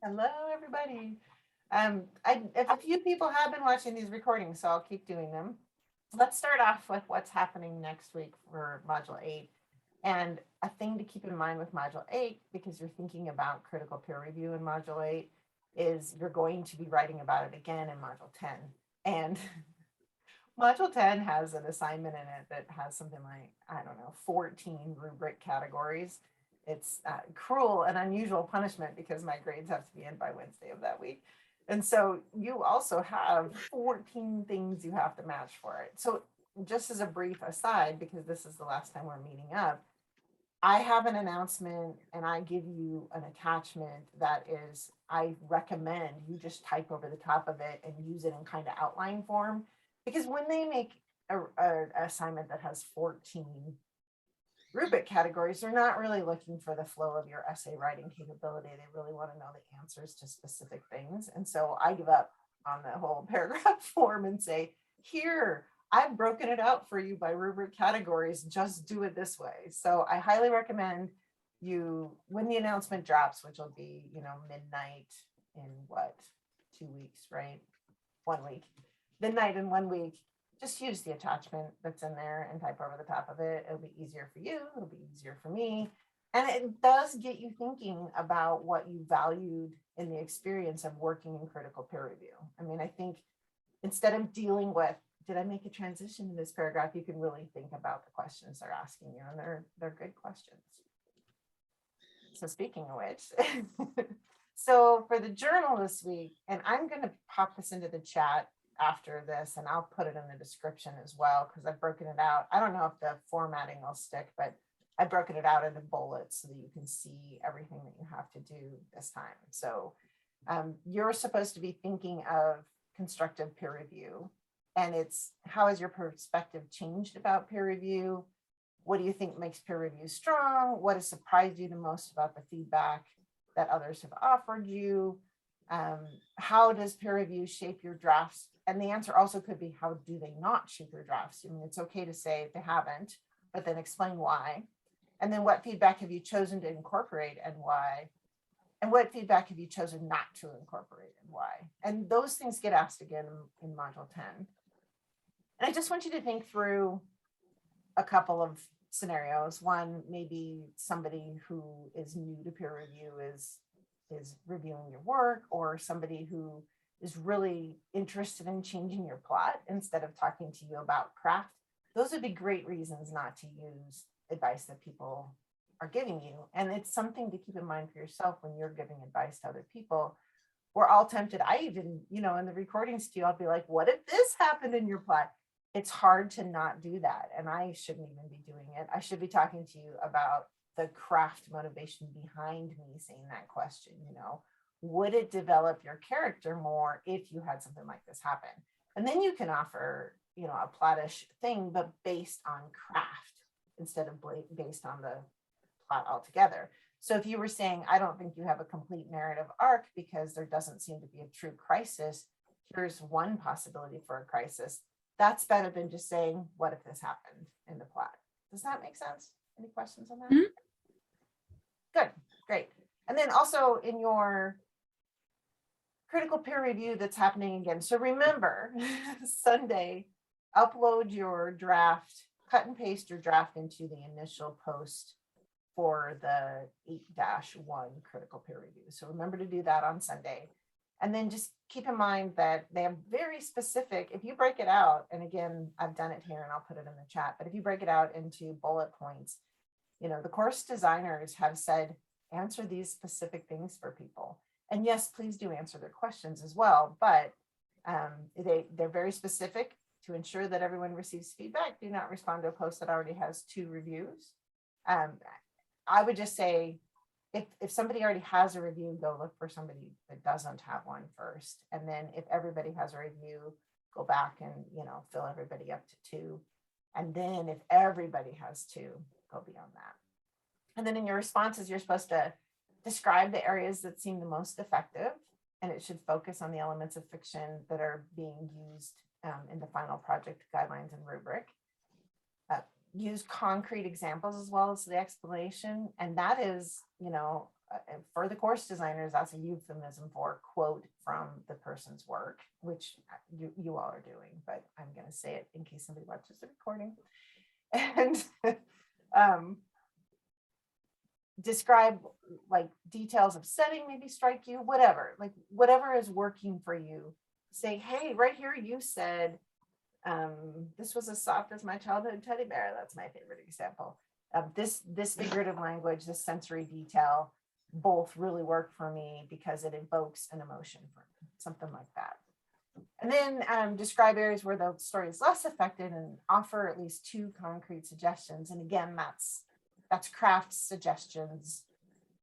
Hello, everybody. If a few people have been watching these recordings, so I'll keep doing them. Let's start off with what's happening next week for Module 8. And a thing to keep in mind with Module 8, because you're thinking about critical peer review in Module 8, is you're going to be writing about it again in Module 10. And Module 10 has an assignment in it that has something like, I don't know, 14 rubric categories. It's cruel and unusual punishment because my grades have to be in by Wednesday of that week. And so you also have 14 things you have to match for it. So just as a brief aside, because this is the last time we're meeting up, I have an announcement and I give you an attachment that is, I recommend you just type over the top of it and use it in kind of outline form. Because when they make an assignment that has 14 rubric categories, they're not really looking for the flow of your essay writing capability. They really want to know the answers to specific things. And so I give up on the whole paragraph form and say, here, I've broken it out for you by rubric categories, just do it this way. So I highly recommend you, when the announcement drops, which will be, midnight in what, 2 weeks, right? 1 week, midnight in 1 week, just use the attachment that's in there and type over the top of it. It'll be easier for you. It'll be easier for me. And it does get you thinking about what you valued in the experience of working in critical peer review. I mean, I think instead of dealing with, did I make a transition in this paragraph, you can really think about the questions they're asking you, and they're good questions. So speaking of which, so for the journal this week, and I'm going to pop this into the chat after this, and I'll put it in the description as well, because I've broken it out. I don't know if the formatting will stick, but I've broken it out into bullets so that you can see everything that you have to do this time. So you're supposed to be thinking of constructive peer review, and it's, how has your perspective changed about peer review? What do you think makes peer review strong? What has surprised you the most about the feedback that others have offered you? How does peer review shape your drafts? And the answer also could be, how do they not shape your drafts? I mean, it's okay to say they haven't, but then explain why. And then what feedback have you chosen to incorporate and why? And what feedback have you chosen not to incorporate and why? And those things get asked again in Module 10. And I just want you to think through a couple of scenarios. One, maybe somebody who is new to peer review is reviewing your work, or somebody who is really interested in changing your plot instead of talking to you about craft. Those would be great reasons not to use advice that people are giving you. And it's something to keep in mind for yourself when you're giving advice to other people. We're all tempted. I even, in the recordings too, I'll be like, what if this happened in your plot? It's hard to not do that. And I shouldn't even be doing it. I should be talking to you about the craft motivation behind me saying that question. Would it develop your character more if you had something like this happen? And then you can offer, a plottish thing, but based on craft instead of based on the plot altogether. So if you were saying, I don't think you have a complete narrative arc because there doesn't seem to be a true crisis, here's one possibility for a crisis. That's better than just saying, what if this happened in the plot? Does that make sense? Any questions on that? Mm-hmm. Good, great. And then also in your critical peer review that's happening again. So remember, Sunday, upload your draft, cut and paste your draft into the initial post for the 8-1 critical peer review. So remember to do that on Sunday. And then just keep in mind that they have very specific, if you break it out, and again, I've done it here and I'll put it in the chat, but if you break it out into bullet points, the course designers have said, answer these specific things for people. And yes, please do answer their questions as well, but they're very specific to ensure that everyone receives feedback. Do not respond to a post that already has 2 reviews. I would just say, if somebody already has a review, go look for somebody that doesn't have one first. And then if everybody has a review, go back and, fill everybody up to 2. And then if everybody has 2, go beyond that. And then in your responses, you're supposed to describe the areas that seem the most effective, and it should focus on the elements of fiction that are being used in the final project guidelines and rubric. Use concrete examples as well as the explanation. And that is, for the course designers, that's a euphemism for quote from the person's work, which you all are doing, but I'm going to say it in case somebody watches the recording. And describe like details of setting, maybe strike you, whatever, like whatever is working for you. Say, hey, right here you said, this was as soft as my childhood teddy bear. That's my favorite example. This figurative language, this sensory detail, both really work for me because it evokes an emotion for me, something like that. And then describe areas where the story is less affected and offer at least 2 concrete suggestions. And again, that's craft suggestions,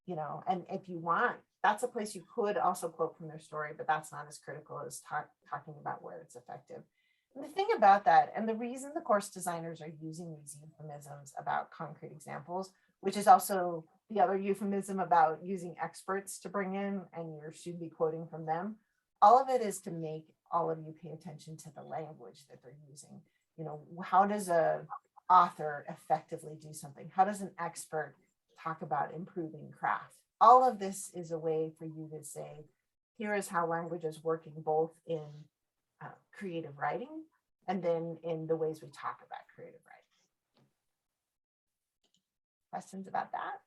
you know, and if you want, that's a place you could also quote from their story, but that's not as critical as talking about where it's effective. And the thing about that, and the reason the course designers are using these euphemisms about concrete examples, which is also the other euphemism about using experts to bring in, and you should be quoting from them, all of it is to make all of you pay attention to the language that they're using. You know, how does a author effectively do something? How does an expert talk about improving craft? All of this is a way for you to say, here is how language is working both in creative writing and then in the ways we talk about creative writing. Questions about that?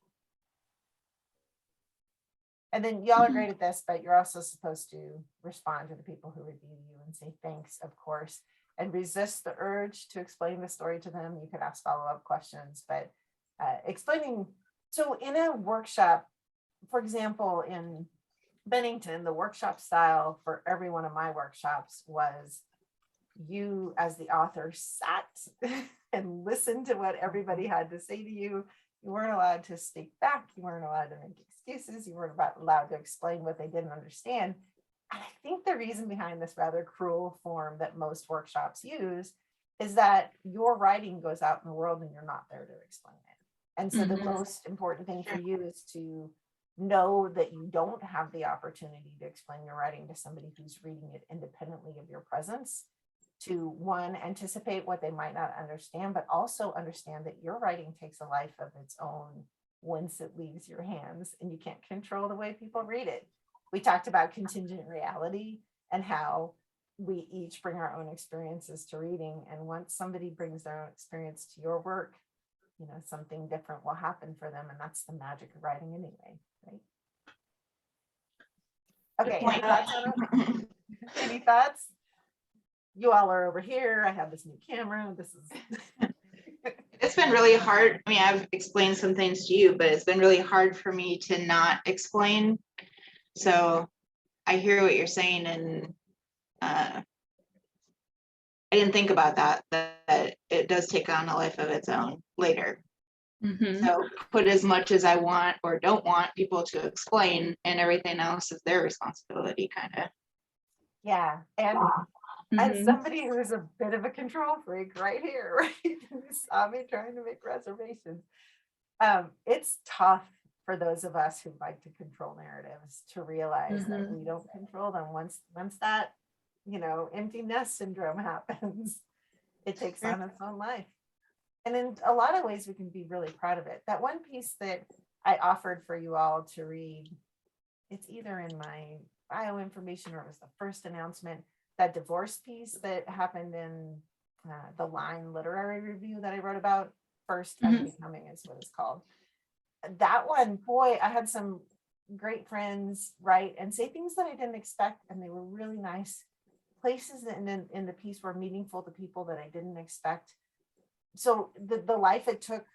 And then y'all are great at this, but you're also supposed to respond to the people who review you and say thanks, of course, and resist the urge to explain the story to them. You could ask follow-up questions, but explaining. So in a workshop, for example, in Bennington, the workshop style for every one of my workshops was you as the author sat and listened to what everybody had to say to you. You weren't allowed to speak back. You weren't allowed to make excuses. You weren't allowed to explain what they didn't understand. And I think the reason behind this rather cruel form that most workshops use is that your writing goes out in the world and you're not there to explain it. And so the most important thing for you is to know that you don't have the opportunity to explain your writing to somebody who's reading it independently of your presence, to one, anticipate what they might not understand, but also understand that your writing takes a life of its own once it leaves your hands, and you can't control the way people read it. We talked about contingent reality and how we each bring our own experiences to reading. And once somebody brings their own experience to your work, you know, something different will happen for them. And that's the magic of writing anyway, right? Okay, any thoughts on it? Any thoughts? You all are over here. I have this new camera. This is It's been really hard. I mean, I've explained some things to you, but it's been really hard for me to not explain. So I hear what you're saying, and I didn't think about that it does take on a life of its own later. So put as much as I want or don't want people to explain, and everything else is their responsibility, kind of. Yeah, and as somebody who's a bit of a control freak right here, right? You saw me trying to make reservations. It's tough for those of us who like to control narratives to realize that we don't control them. Once that, you know, empty nest syndrome happens, it takes on its own life. And in a lot of ways, we can be really proud of it. That one piece that I offered for you all to read, it's either in my bio information or it was the first announcement, that divorce piece that happened in the Line literary review that I wrote about, First Unbecoming is what it's called. That one, boy, I had some great friends write and say things that I didn't expect, and they were really nice. Places in the piece were meaningful to people that I didn't expect. So the life it took,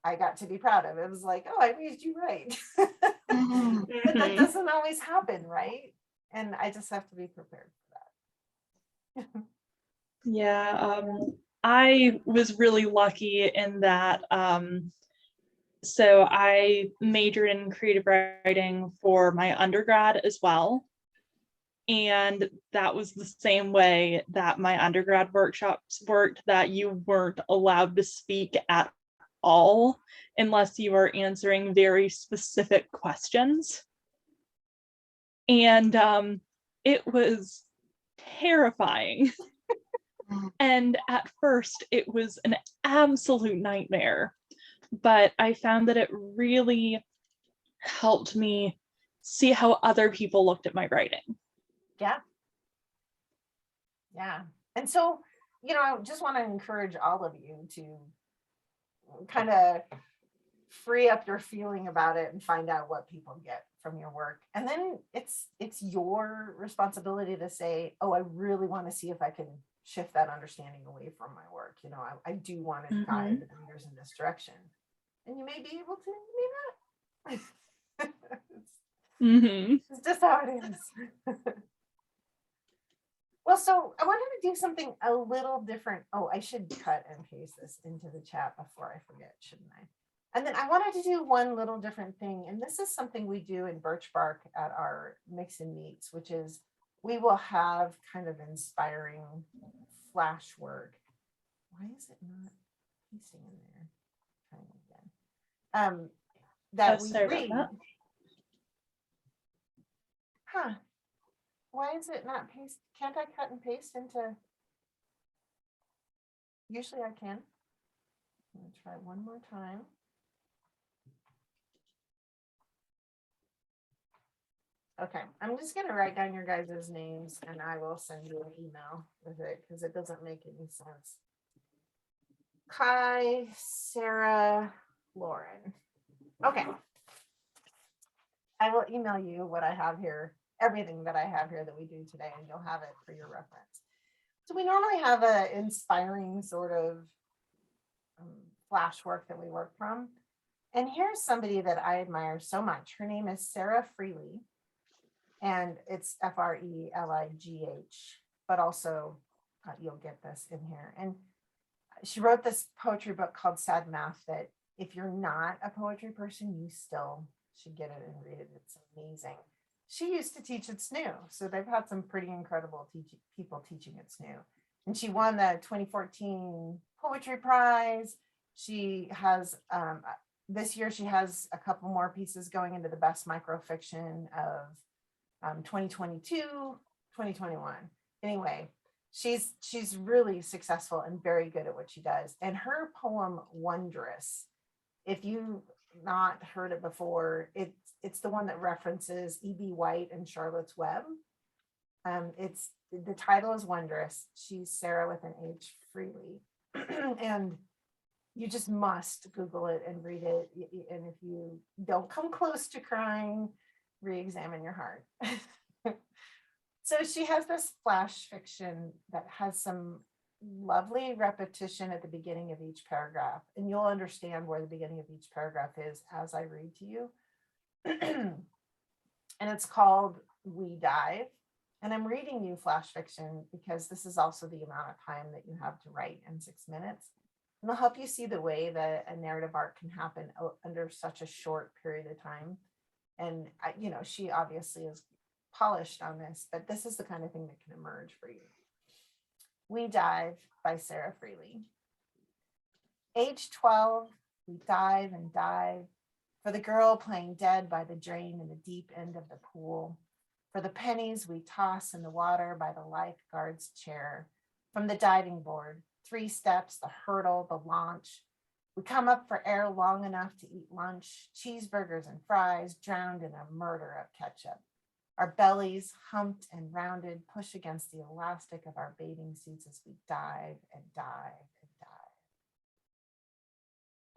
I got to be proud of. It was like, oh, I raised you right. But that doesn't always happen, right? And I just have to be prepared for that. Yeah, I was really lucky in that. So I majored in creative writing for my undergrad as well. And that was the same way that my undergrad workshops worked, that you weren't allowed to speak at all unless you were answering very specific questions. And it was terrifying. And at first it was an absolute nightmare, but I found that it really helped me see how other people looked at my writing. Yeah. Yeah. And so, I just want to encourage all of you to kind of free up your feeling about it and find out what people get from your work. And then it's your responsibility to say, oh, I really want to see if I can shift that understanding away from my work. I do want to guide the readers in this direction. And you may be able to, you may not. It's just how it is. Well, so I wanted to do something a little different. Oh, I should cut and paste this into the chat before I forget, shouldn't I? And then I wanted to do one little different thing. And this is something we do in Birch Bark at our mix and meets, which is we will have kind of inspiring flash work. Why is it not pasting in there? Trying again. That we read. Huh. Why is it not paste? Can't I cut and paste into? Usually I can. I'm going to try one more time. Okay, I'm just going to write down your guys' names and I will send you an email with it because it doesn't make any sense. Kai, Sarah, Lauren. Okay. I will email you what I have here, everything that I have here that we do today, and you'll have it for your reference. So we normally have an inspiring sort of flash work that we work from. And here's somebody that I admire so much. Her name is Sarah Freligh, and it's Freligh, but also you'll get this in here. And she wrote this poetry book called Sad Math that if you're not a poetry person, you still should get it and read it. It's amazing. She used to teach at SNHU, so they've had some pretty incredible people teaching at SNHU. And she won the 2014 Poetry Prize. She has, this year she has a couple more pieces going into the best microfiction of 2022, 2021. Anyway, she's really successful and very good at what she does. And her poem Wondrous, if you've not heard it before, it's the one that references E.B. White and Charlotte's Web. It's the title is Wondrous. She's Sarah with an H, Freligh. And you just must Google it and read it. And if you don't come close to crying, re-examine your heart. So she has this flash fiction that has some lovely repetition at the beginning of each paragraph. And you'll understand where the beginning of each paragraph is as I read to you. And it's called We Dive. And I'm reading you flash fiction because this is also the amount of time that you have to write in 6 minutes. And it'll help you see the way that a narrative arc can happen under such a short period of time. And, she obviously is polished on this, but this is the kind of thing that can emerge for you. We Dive by Sarah Freligh. Age 12, we dive and dive. For the girl playing dead by the drain in the deep end of the pool. For the pennies we toss in the water by the lifeguard's chair. From the diving board, 3 steps, the hurdle, the launch. We come up for air long enough to eat lunch, cheeseburgers and fries drowned in a murder of ketchup. Our bellies, humped and rounded, push against the elastic of our bathing suits as we dive and dive and dive.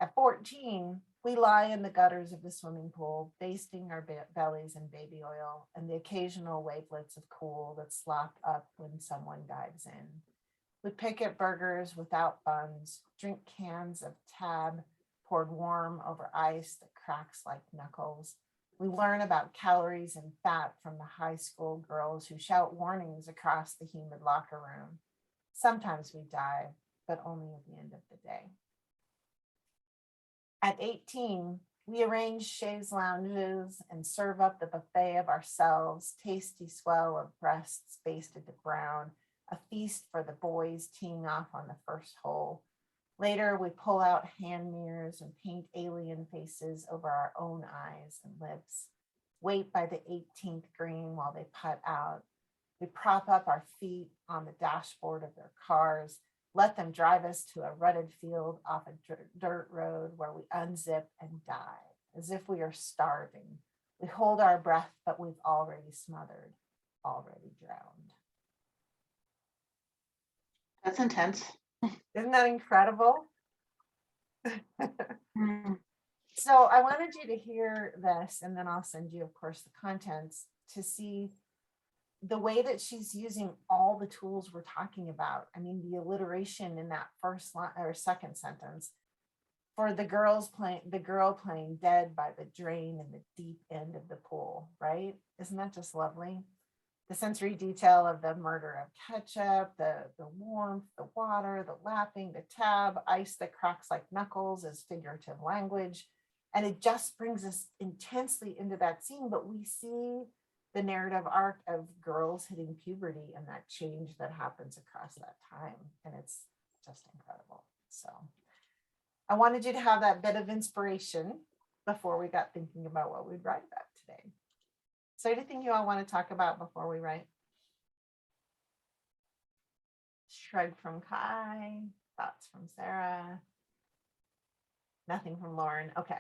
At 14, we lie in the gutters of the swimming pool, basting our bellies in baby oil and the occasional wavelets of cool that slop up when someone dives in. We pick at burgers without buns, drink cans of Tab poured warm over ice that cracks like knuckles. We learn about calories and fat from the high school girls who shout warnings across the humid locker room. Sometimes we dive, but only at the end of the day. At 18, we arrange chaise lounges and serve up the buffet of ourselves, tasty swell of breasts basted to brown, a feast for the boys teeing off on the first hole. Later, we pull out hand mirrors and paint alien faces over our own eyes and lips, wait by the 18th green while they putt out. We prop up our feet on the dashboard of their cars, let them drive us to a rutted field off a dirt road where we unzip and dive. as if we are starving. We hold our breath, but we've already smothered, already drowned. That's intense. Isn't that incredible? Mm. So I wanted you to hear this, and then I'll send you, of course, the contents to see the way that she's using all the tools we're talking about. I mean, the alliteration in that first line or second sentence for the girl playing dead by the drain in the deep end of the pool, right? Isn't that just lovely? The sensory detail of the murder of ketchup, the warmth, the water, the lapping, the tab, ice that cracks like knuckles is figurative language. And it just brings us intensely into that scene, but we see the narrative arc of girls hitting puberty and that change that happens across that time. And it's just incredible. So I wanted you to have that bit of inspiration before we got thinking about what we'd write about today. So anything you all want to talk about before we write? Shrug from Kai, thoughts from Sarah. Nothing from Lauren. Okay.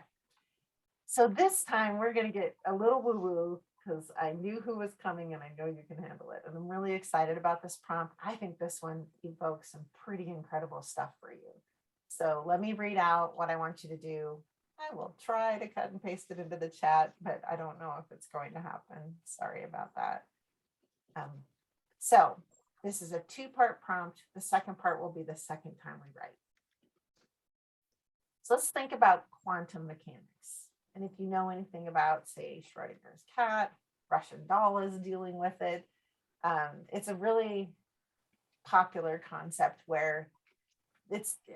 So this time we're going to get a little woo-woo because I knew who was coming and I know you can handle it. And I'm really excited about this prompt. I think this one evokes some pretty incredible stuff for you. So let me read out what I want you to do. I will try to cut and paste it into the chat, but I don't know if it's going to happen. Sorry about that. So this is a two-part prompt. The second part will be the second time we write. So let's think about quantum mechanics. And if you know anything about, say, Schrodinger's cat, Russian doll is dealing with it. It's a really popular concept where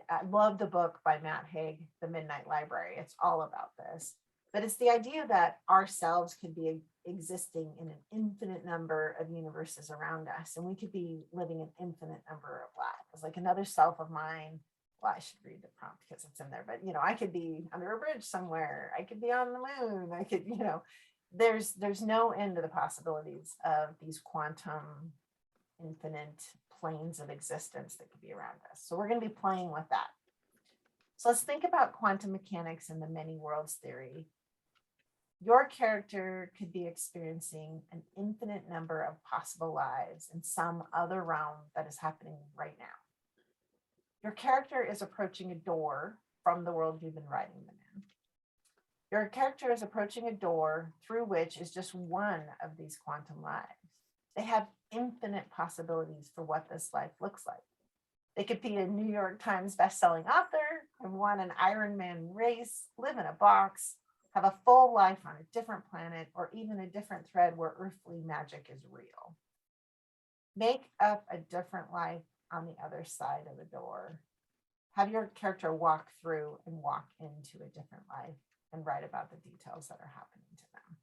I love the book by Matt Haig, The Midnight Library. It's all about this. But it's the idea that ourselves could be existing in an infinite number of universes around us. And we could be living an infinite number of lives. Like another self of mine. Well, I should read the prompt because it's in there, but I could be under a bridge somewhere. I could be on the moon. I could, there's no end to the possibilities of these quantum infinite planes of existence that could be around us. So we're going to be playing with that. So let's think about quantum mechanics and the many worlds theory. Your character could be experiencing an infinite number of possible lives in some other realm that is happening right now. Your character is approaching a door from the world you've been writing them in. Your character is approaching a door through which is just one of these quantum lives. They have infinite possibilities for what this life looks like. They could be a New York Times bestselling author and won an Ironman race, live in a box, have a full life on a different planet, or even a different thread where earthly magic is real. Make up a different life on the other side of the door. Have your character walk through and walk into a different life and write about the details that are happening to them.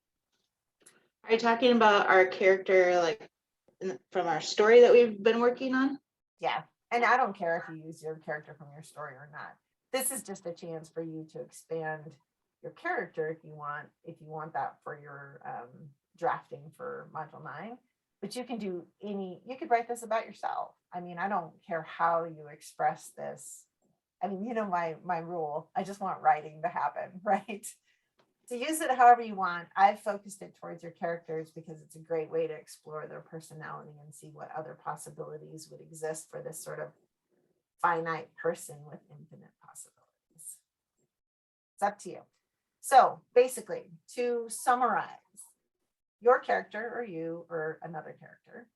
Are you talking about our character, like from our story that we've been working on? Yeah. And I don't care if you use your character from your story or not. This is just a chance for you to expand your character if you want that for your drafting for module 9. But you can do you could write this about yourself. I mean, I don't care how you express this. I mean, my rule, I just want writing to happen, right? So use it however you want. I've focused it towards your characters because it's a great way to explore their personality and see what other possibilities would exist for this sort of finite person with infinite possibilities. It's up to you. So basically, to summarize, your character or you or another character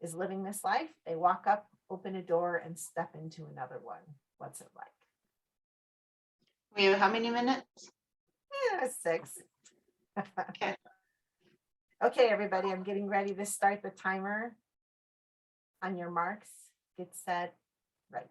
is living this life. They walk up, open a door, and step into another one. What's it like? We have how many minutes? 6. Okay. Okay, everybody, I'm getting ready to start the timer. On your marks, get set, write.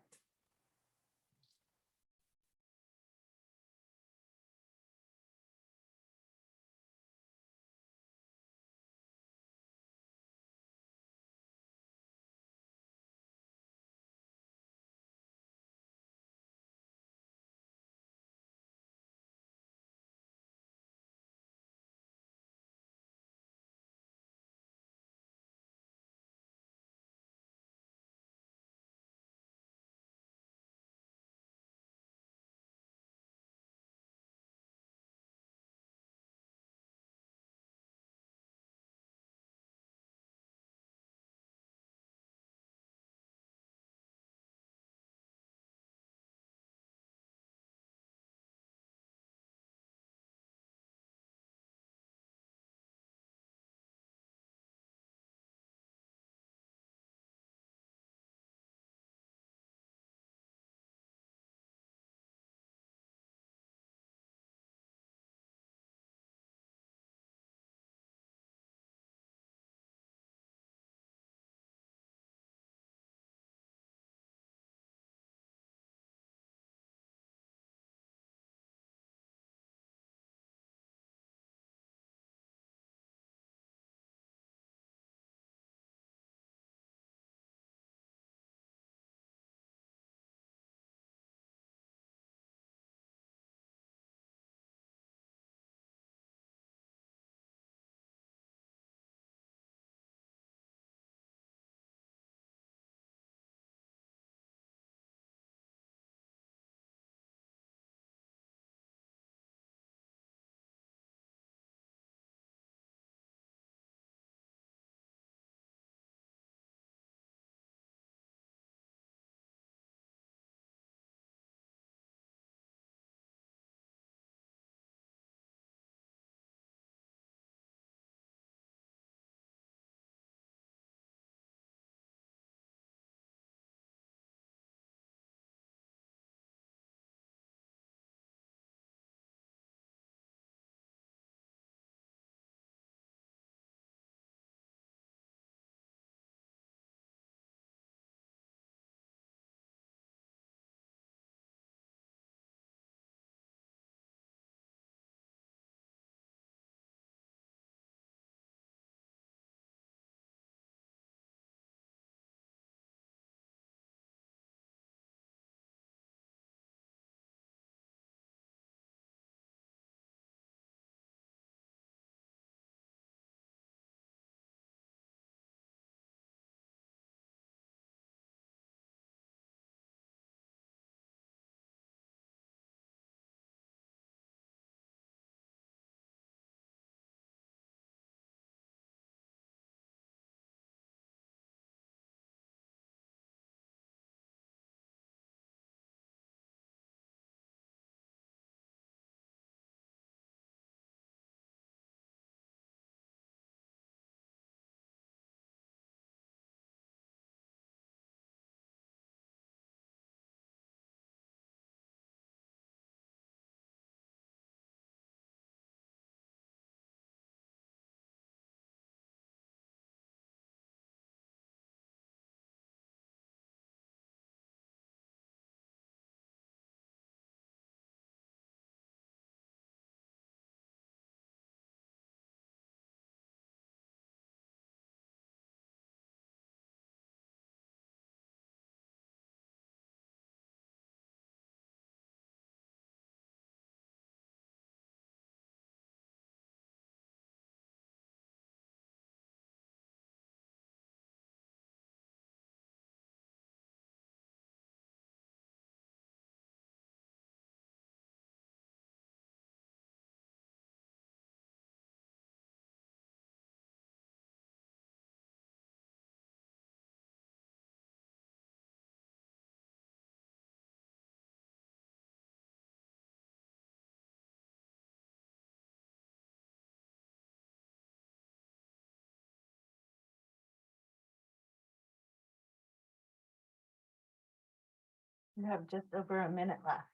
You have just over a minute left.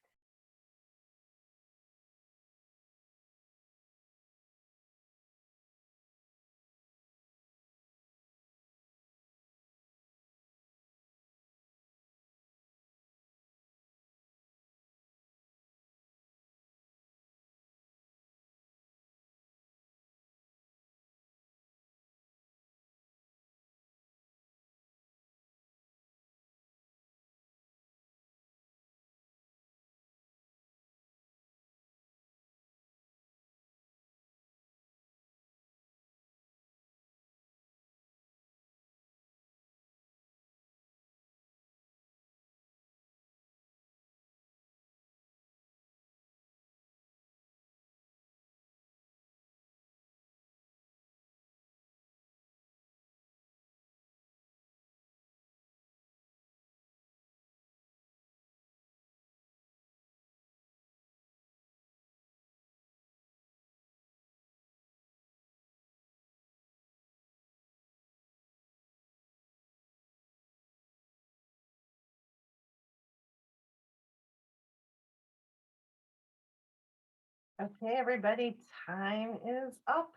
Okay, everybody, time is up.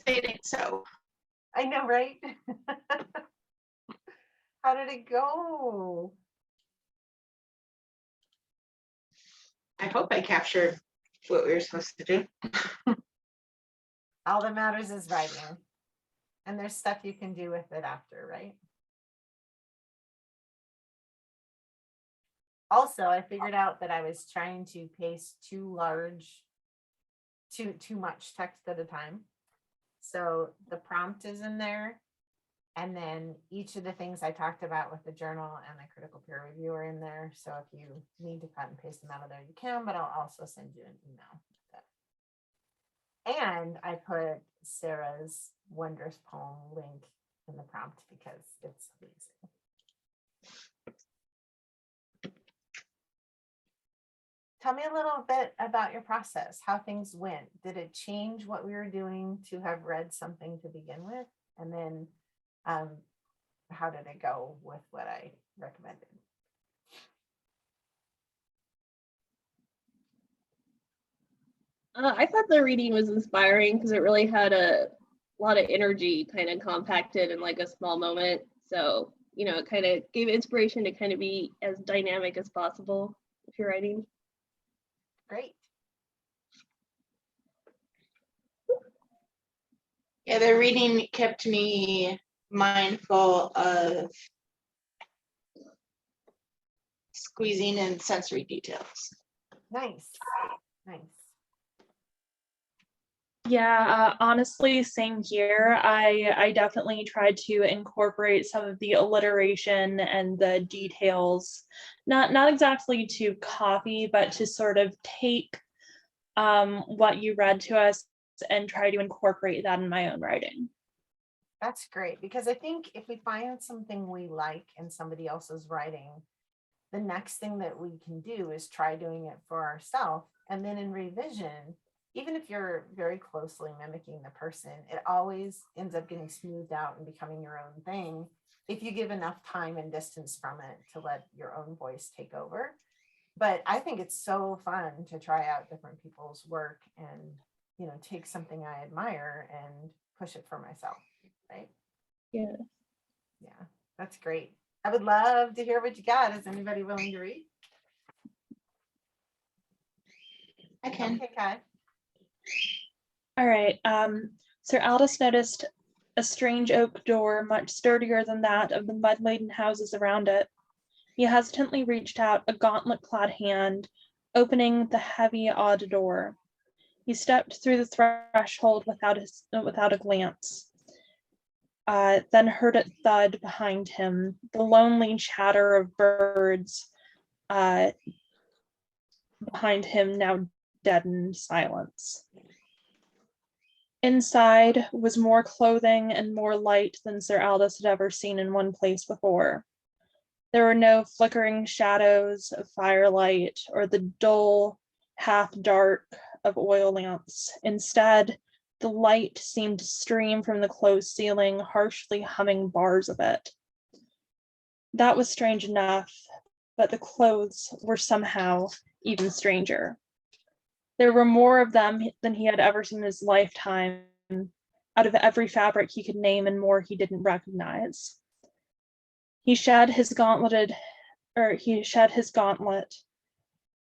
It ain't so. I know, right? How did it go? I hope I captured what we were supposed to do. All that matters is writing. And there's stuff you can do with it after, right? Also, I figured out that I was trying to paste too much text at a time. So the prompt is in there. And then each of the things I talked about with the journal and the critical peer review are in there. So if you need to cut and paste them out of there, you can, but I'll also send you an email. And I put Sarah's wondrous poem link in the prompt because it's amazing. Tell me a little bit about your process, how things went. Did it change what we were doing to have read something to begin with? And then how did it go with what I recommended? I thought the reading was inspiring because it really had a lot of energy kind of compacted in like a small moment. So, you know, it kind of gave inspiration to kind of be as dynamic as possible if you're writing. Great. Yeah, the reading kept me mindful of squeezing in sensory details. Nice. Nice. Yeah, honestly, same here. I definitely tried to incorporate some of the alliteration and the details, not exactly to copy, but to sort of take what you read to us and try to incorporate that in my own writing. That's great, because I think if we find something we like in somebody else's writing, the next thing that we can do is try doing it for ourselves. And then in revision, even if you're very closely mimicking the person, it always ends up getting smoothed out and becoming your own thing if you give enough time and distance from it to let your own voice take over. But I think it's so fun to try out different people's work and, you know, take something I admire and push it for myself, right? Yeah. Yeah, that's great. I would love to hear what you got. Is anybody willing to read? I can. Okay, Kai. All right. Sir Aldous noticed a strange oak door, much sturdier than that of the mud-laden houses around it. He hesitantly reached out a gauntlet-clad hand, opening the heavy, odd door. He stepped through the threshold without a glance. Then heard it thud behind him, the lonely chatter of birds behind him now deadened silence. Inside was more clothing and more light than Sir Aldous had ever seen in one place before. There were no flickering shadows of firelight or the dull half-dark of oil lamps. Instead, the light seemed to stream from the closed ceiling, harshly humming bars of it. That was strange enough, but the clothes were somehow even stranger. There were more of them than he had ever seen in his lifetime, out of every fabric he could name and more he didn't recognize. He shed his gauntlet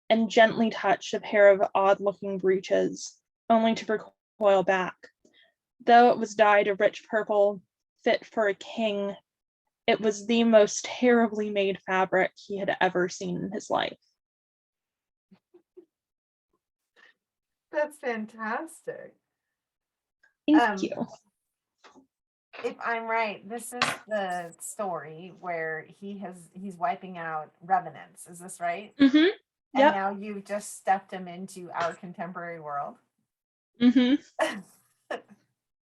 and gently touched a pair of odd-looking breeches, only to recoil back. Though it was dyed a rich purple, fit for a king, it was the most terribly made fabric he had ever seen in his life. That's fantastic. Thank you. If I'm right, this is the story where he's wiping out revenants. Is this right? Mm-hmm. And Yep. now you've just stepped him into our contemporary world. Mm-hmm.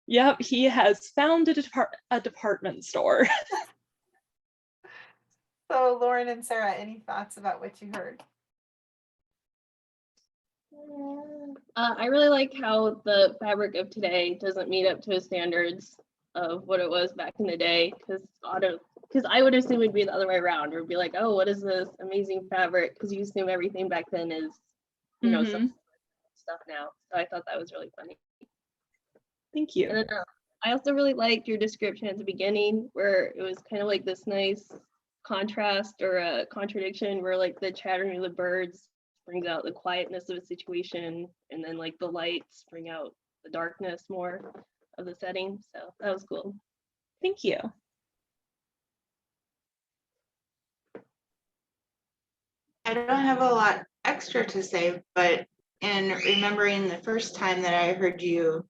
Yep, he has founded a department store. So Lauren and Sarah, any thoughts about what you heard? I really like how the fabric of today doesn't meet up to the standards of what it was back in the day, because I would assume it'd be the other way around, or be like, oh, what is this amazing fabric? Because you assume everything back then is, you know, some stuff now. So I thought that was really funny. Thank you. And then I also really liked your description at the beginning, where it was kind of like this nice contrast or a contradiction, where like the chattering of the birds brings out the quietness of a situation, and then like the lights bring out the darkness more of the setting. So that was cool. Thank you. I don't have a lot extra to say, but in remembering the first time that I heard you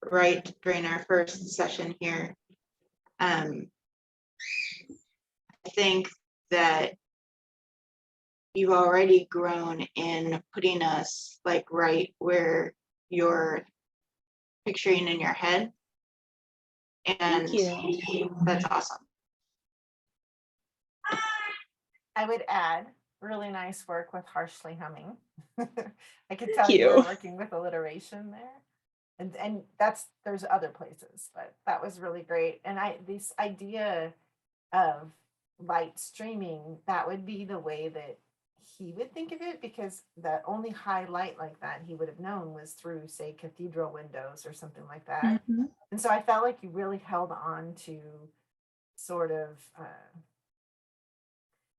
write during our first session here, I think that you've already grown in putting us like right where you're picturing in your head. And Thank you. that's awesome. I would add really nice work with harshly humming. I could tell Thank you were you. working with alliteration there. And there's other places, but that was really great. And this idea of light streaming, that would be the way that he would think of it, because the only high light like that he would have known was through, say, cathedral windows or something like that. Mhm. And so I felt like you really held on to sort of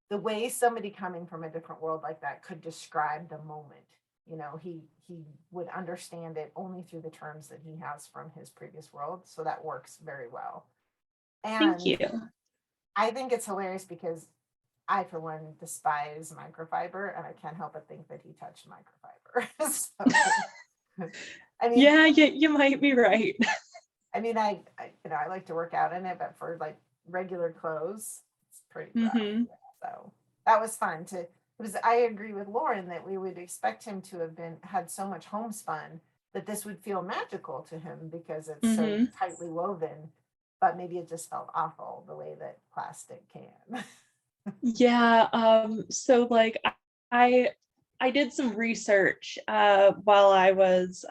the way somebody coming from a different world like that could describe the moment. You know, he would understand it only through the terms that he has from his previous world. So that works very well. And Thank you. I think it's hilarious because I, for one, despise microfiber, and I can't help but think that he touched microfiber. So, I mean, Yeah, you might be right. I mean, I like to work out in it, but for like regular clothes, it's pretty rough. Mhm. So that was fun because I agree with Lauren that we would expect him to have had so much homespun that this would feel magical to him because it's so tightly woven, but maybe it just felt awful the way that plastic can. Yeah, so like I did some research while I was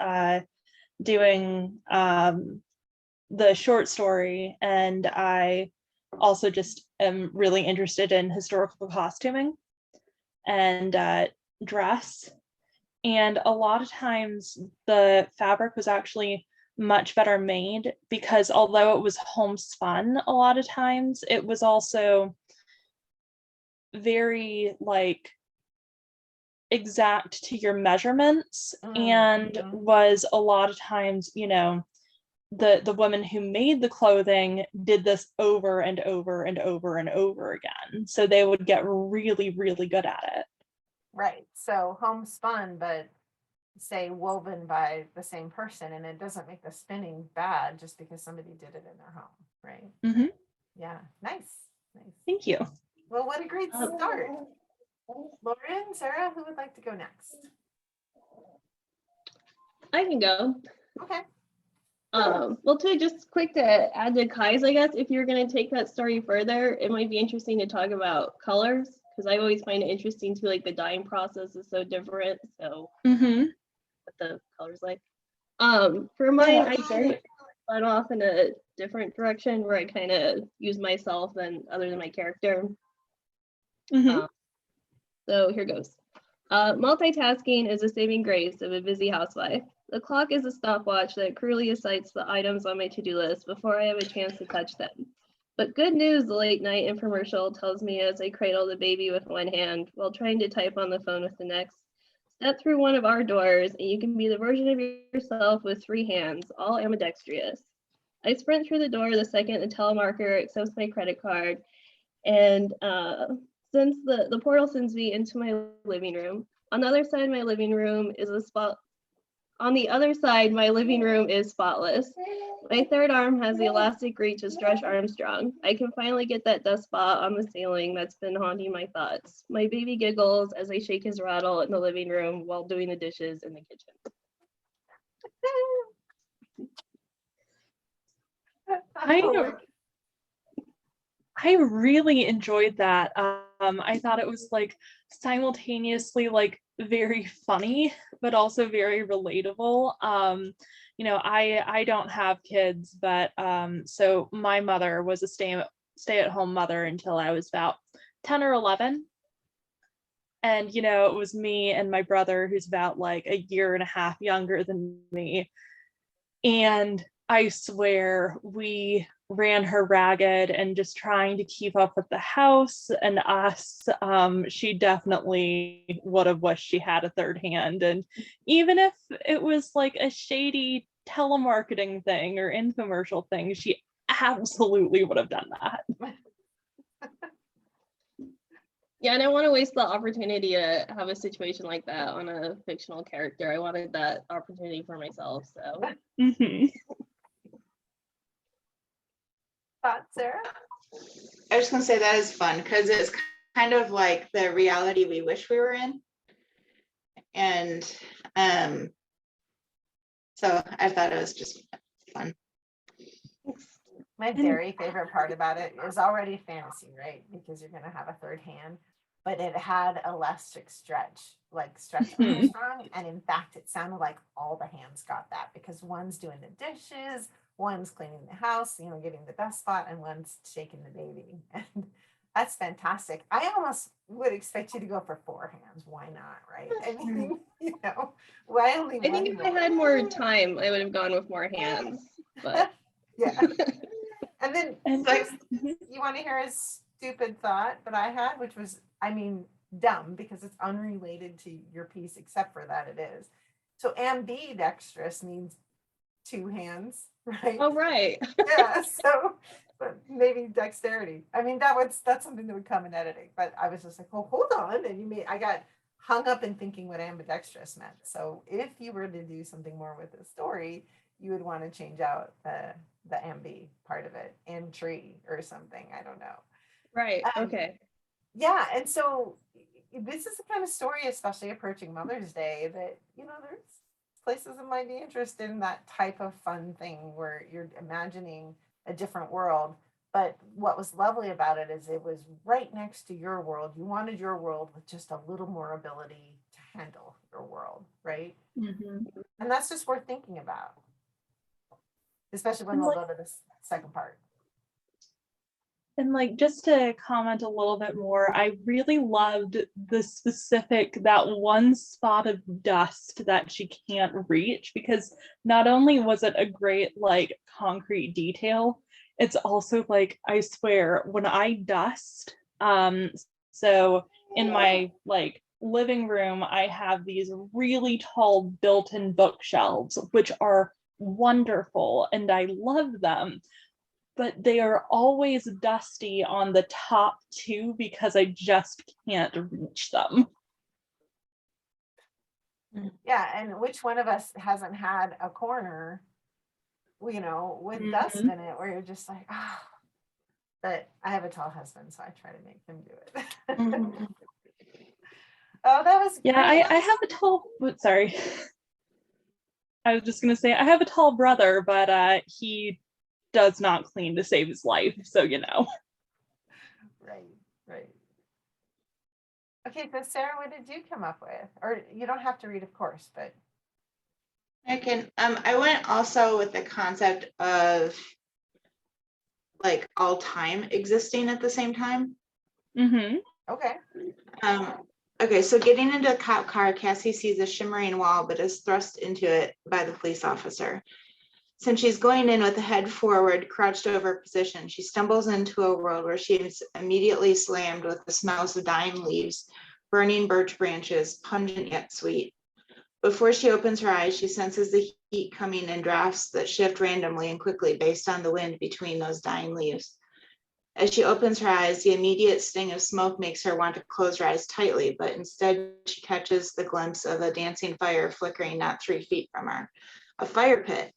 doing the short story, and I also just am really interested in historical costuming and dress. And a lot of times the fabric was actually much better made because although it was homespun, a lot of times it was also very like exact to your measurements, and was a lot of times, you know, the woman who made the clothing did this over and over and over and over again, so they would get really, really good at it. Right. So homespun, but say woven by the same person, and it doesn't make the spinning bad just because somebody did it in their home, right? Mhm. Yeah. Nice. Thank you. Well, what a great start. Lauren, Sarah, who would like to go next? I can go. Okay. Well, just quick to add to Kai's, I guess, if you're going to take that story further, it might be interesting to talk about colors, because I always find it interesting too, like the dyeing process is so different. So what the colors like. For mine, spun off in a different direction where I kind of use myself than other than my character. Mhm. So here goes. Multitasking is a saving grace of a busy housewife. The clock is a stopwatch that cruelly cites the items on my to-do list before I have a chance to touch them. But good news, the late night infomercial tells me as I cradle the baby with one hand while trying to type on the phone with the next. Step through one of our doors and you can be the version of yourself with 3 hands, all ambidextrous. I sprint through the door the second the telemarketer accepts my credit card, and since the portal sends me into my living room. On the other side, my living room is a spot. On the other side, my living room is spotless. My third arm has the elastic reach of Stretch Armstrong. I can finally get that dust spot on the ceiling that's been haunting my thoughts. My baby giggles as I shake his rattle in the living room while doing the dishes in the kitchen. I really enjoyed that. I thought it was like simultaneously like very funny, but also very relatable. You know, I don't have kids, but so my mother was a stay-at-home mother until I was about 10 or 11. And you know, it was me and my brother who's about like a year and a half younger than me. And I swear we ran her ragged and just trying to keep up with the house and us. She definitely would have wished she had a third hand. And even if it was like a shady telemarketing thing or infomercial thing, she absolutely would have done that. Yeah, and I want to waste the opportunity to have a situation like that on a fictional character. I wanted that opportunity for myself, so. Mhm. Thoughts, Sarah? I was gonna say that is fun because it's kind of like the reality we wish we were in. And so I thought it was just fun. My very favorite part about it is already fantasy, right? Because you're gonna have a third hand, but it had elastic stretch, like Stretch Mhm. Armstrong, and in fact, it sounded like all the hands got that because one's doing the dishes, one's cleaning the house, you know, getting the dust spot, and one's shaking the baby, and that's fantastic. I almost would expect you to go for 4 hands. Why not, right? I mean, you know, why only I think one if I more? had more time, I would have gone with more hands, but. Yeah. And then And Bruce, Mhm. you want to hear a stupid thought that I had, which was, I mean, dumb because it's unrelated to your piece, except for that it is. So ambidextrous means 2 hands, right? Oh, right. Yeah. So, but maybe dexterity. I mean, that's something that would come in editing. But I was just like, oh, hold on, and I got hung up in thinking what ambidextrous meant. So if you were to do something more with the story, you would want to change out the ambi part of it, and tree or something. I don't know. Right, okay. Yeah, and so this is the kind of story, especially approaching Mother's Day, that there's places that might be interested in that type of fun thing where you're imagining a different world. But what was lovely about it is it was right next to your world. You wanted your world with just a little more ability to handle your world, right? Mhm. And that's just worth thinking about, especially when And we'll like, go to this second part. And like just to comment a little bit more, I really loved that one spot of dust that she can't reach, because not only was it a great like concrete detail, it's also like, I swear, when I dust, so in my like living room, I have these really tall built-in bookshelves, which are wonderful and I love them, but they are always dusty on the top 2 because I just can't reach them. Yeah, and which one of us hasn't had a corner, with dust in it where you're just like, ah. But I have a tall husband, so I try to make him do it. Mhm. Oh, that was Yeah, great. I have a tall, sorry. I was just gonna say, I have a tall brother, but he does not clean to save his life, so Right, right. Okay, so Sarah, what did you come up with? Or you don't have to read, of course, but I went also with the concept of like all time existing at the same time. Mm-hmm. Okay. Okay, so getting into a cop car, Cassie sees a shimmering wall, but is thrust into it by the police officer. Since she's going in with the head forward, crouched over position, she stumbles into a world where she is immediately slammed with the smells of dying leaves, burning birch branches, pungent yet sweet. Before she opens her eyes, she senses the heat coming in drafts that shift randomly and quickly based on the wind between those dying leaves. As she opens her eyes, the immediate sting of smoke makes her want to close her eyes tightly, but instead she catches the glimpse of a dancing fire flickering not 3 feet from her. A fire pit.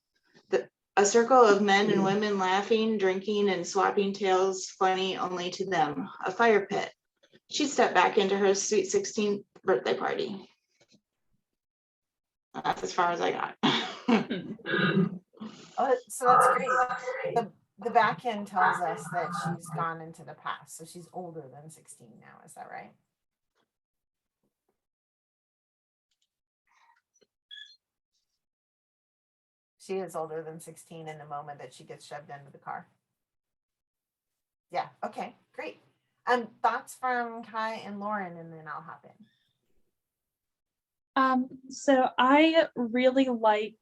A circle of men and women laughing, drinking, and swapping tales funny only to them. A fire pit. She stepped back into her sweet 16th birthday party. That's as far as I got. Oh, so that's great. The back end tells us that she's gone into the past, so she's older than 16 now. Is that right? She is older than 16 in the moment that she gets shoved into the car. Yeah. Okay. Great. Thoughts from Kai and Lauren, and then I'll hop in. So I really liked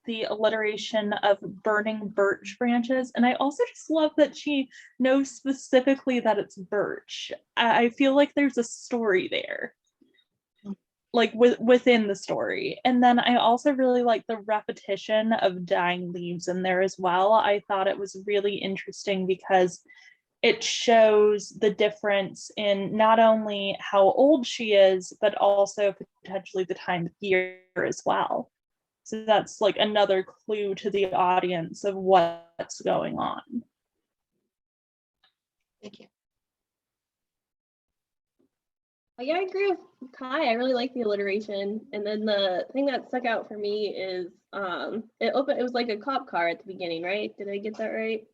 the alliteration of burning birch branches, and I also just love that she knows specifically that it's birch. I feel like there's a story there, like within the story. And then I also really like the repetition of dying leaves in there as well. I thought it was really interesting because it shows the difference in not only how old she is, but also potentially the time of year as well. So that's like another clue to the audience of what's going on. Thank you. Yeah, I agree with Kai. I really like the alliteration. And then the thing that stuck out for me is it was like a cop car at the beginning, right? Did I get that right?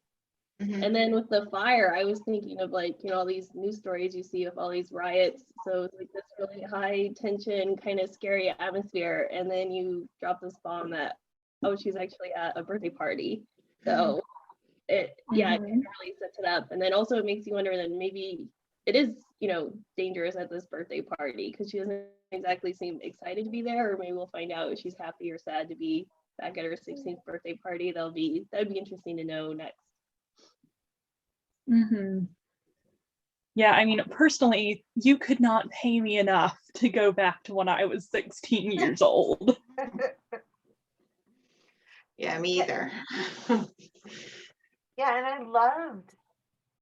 Mhm. And then with the fire, I was thinking of like, all these news stories you see of all these riots. So it's like this really high tension, kind of scary atmosphere. And then you drop this bomb that, oh, she's actually at a birthday party. So it kind of really sets it up. And then also it makes you wonder that maybe it is, dangerous at this birthday party because she doesn't exactly seem excited to be there, or maybe we'll find out if she's happy or sad to be back at her 16th birthday party. That'd be interesting to know next. Yeah, I mean, personally, you could not pay me enough to go back to when I was 16 years old. Yeah, me either. Yeah, and I loved,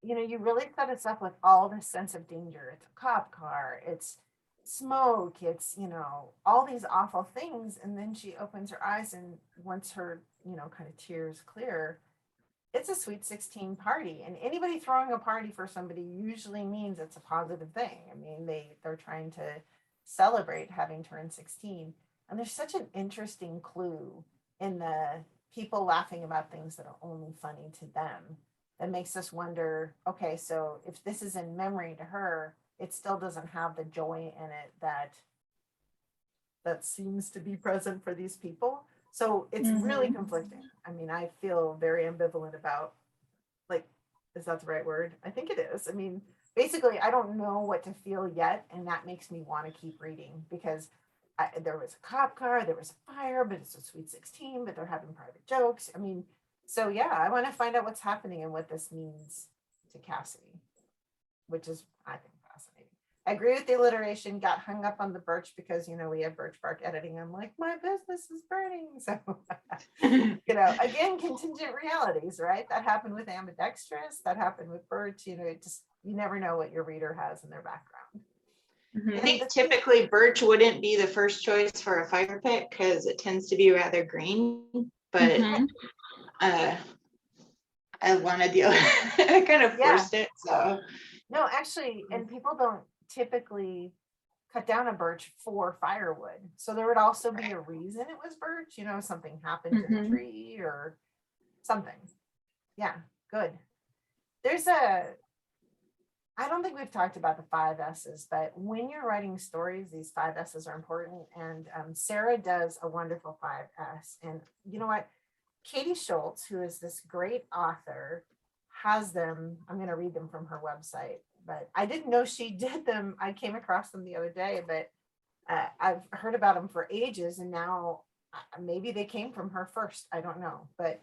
you really set us up with all this sense of danger. It's a cop car, it's smoke, it's, all these awful things. And then she opens her eyes, and once her, kind of tears clear, it's a sweet 16 party. And anybody throwing a party for somebody usually means it's a positive thing. I mean, they're trying to celebrate having turned 16. And there's such an interesting clue in the people laughing about things that are only funny to them that makes us wonder, okay, so if this is in memory to her, it still doesn't have the joy in it that seems to be present for these people. So it's really conflicting. I mean, I feel very ambivalent about, like, is that the right word? I think it is. I mean, basically, I don't know what to feel yet. And that makes me want to keep reading because there was a cop car, there was a fire, but it's a sweet 16, but they're having private jokes. I mean, so yeah, I want to find out what's happening and what this means to Cassidy, which is, I think, fascinating. I agree with the alliteration, got hung up on the birch because, we have birch bark editing. I'm like, my business is burning. So, again, contingent realities, right? That happened with ambidextrous, that happened with birch, you never know what your reader has in their background. I think typically birch wouldn't be the first choice for a fire pit because it tends to be rather green, but I wanted the other, I kind of forced it, so. No, actually, and people don't typically cut down a birch for firewood. So there would also be a reason it was birch, something happened to the tree or something. Yeah, good. There's I don't think we've talked about the 5 S's, but when you're writing stories, these 5 S's are important. And Sarah does a wonderful 5S. And you know what? Katie Schultz, who is this great author, has them. I'm going to read them from her website, but I didn't know she did them. I came across them the other day, but I've heard about them for ages. And now maybe they came from her first. I don't know. But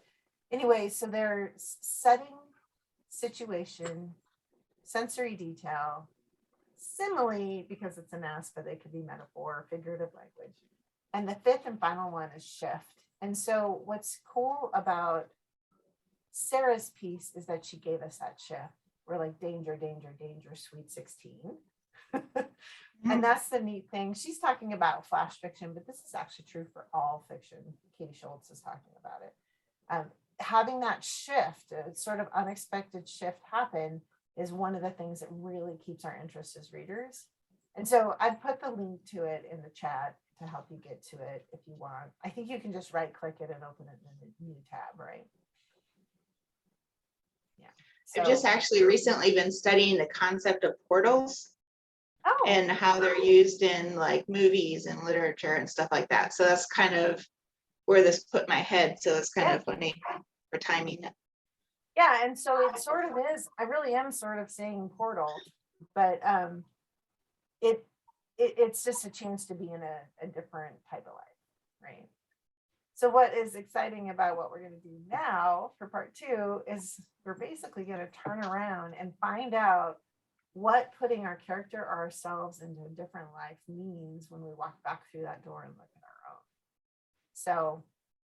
anyway, so they're setting, situation, sensory detail, simile, because it's an S, but they could be metaphor, figurative language. And the 5th and final one is shift. And so what's cool about Sarah's piece is that she gave us that shift. We're like, danger, danger, danger, sweet 16. And that's the neat thing. She's talking about flash fiction, but this is actually true for all fiction. Katie Schultz is talking about it. Having that shift, a sort of unexpected shift happen, is one of the things that really keeps our interest as readers. And so I've put the link to it in the chat to help you get to it if you want. I think you can just right click it and open it in a new tab, right? Yeah. I've just actually recently been studying the concept of portals and how they're used in like movies and literature and stuff like that. So that's kind of where this put my head. So it's kind of funny for timing it. Yeah, and so it sort of is. I really am sort of saying portal, but it's just a chance to be in a different type of life, right? So what is exciting about what we're going to do now for part 2 is we're basically going to turn around and find out what putting our character or ourselves into a different life means when we walk back through that door and look at our own. So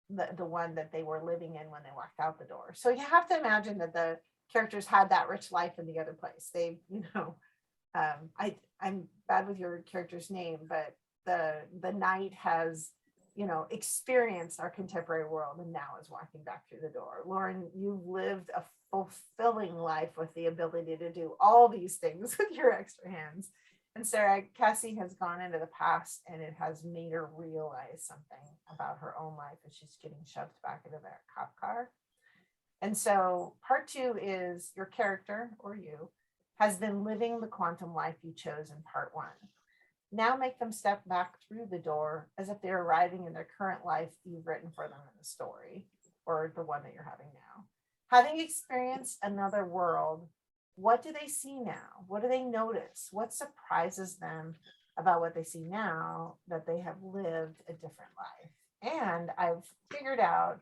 the one that they were living in when they walked out the door. So you have to imagine that the characters had that rich life in the other place. They, I'm bad with your character's name, but the knight has, experienced our contemporary world and now is walking back through the door. Lauren, you've lived a fulfilling life with the ability to do all these things with your extra hands. And Sarah, Cassie has gone into the past and it has made her realize something about her own life as she's getting shoved back into that cop car. And so part 2 is your character, or you, has been living the quantum life you chose in part 1. Now make them step back through the door as if they're arriving in their current life you've written for them in the story, or the one that you're having now. Having experienced another world, what do they see now? What do they notice? What surprises them about what they see now that they have lived a different life? And I've figured out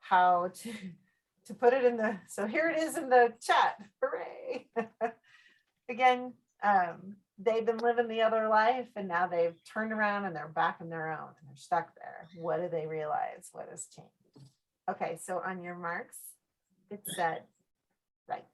how to put it in the, so here it is in the chat. Hooray. Again, they've been living the other life and now they've turned around and they're back on their own and they're stuck there. What do they realize? What has changed? Okay, so on your marks, get set, right.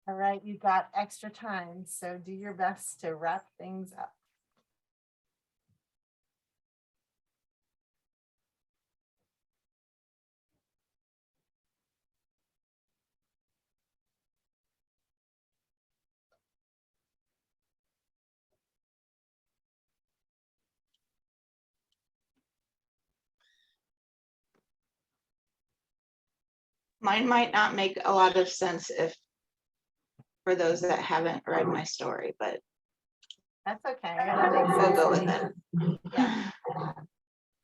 All right, you've got extra time, so do your best to wrap things up. Mine might not make a lot of sense if, for those that haven't read my story, but That's okay. It'll make we'll sense go to with me. it. Yeah.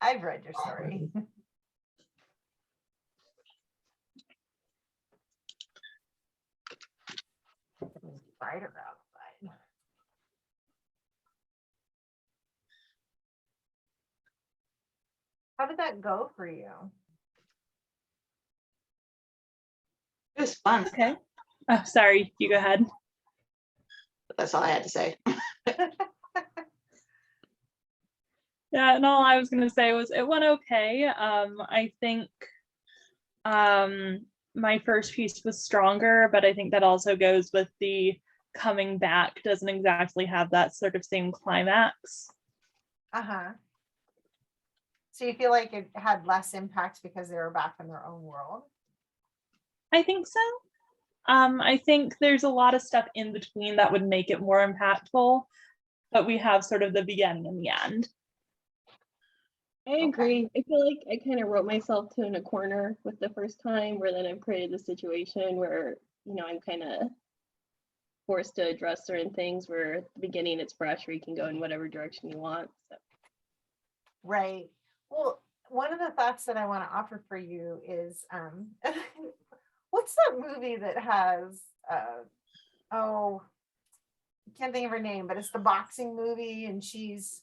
I've read your story. It's brighter outside. How did that go for you? It was fun. Okay. Oh, sorry, you go ahead. That's all I had to say. Yeah, and all I was gonna say was it went okay. I think my first piece was stronger, but I think that also goes with the coming back doesn't exactly have that sort of same climax. Uh-huh. So you feel like it had less impact because they were back in their own world? I think so. I think there's a lot of stuff in between that would make it more impactful, but we have sort of the beginning and the end. I agree. I feel like I kind of wrote myself to in a corner with the first time, where then I've created the situation where, I'm kind of forced to address certain things where at the beginning it's fresh, where you can go in whatever direction you want. So. Right. Well, one of the thoughts that I want to offer for you is, what's that movie that has, I can't think of her name, but it's the boxing movie and she's,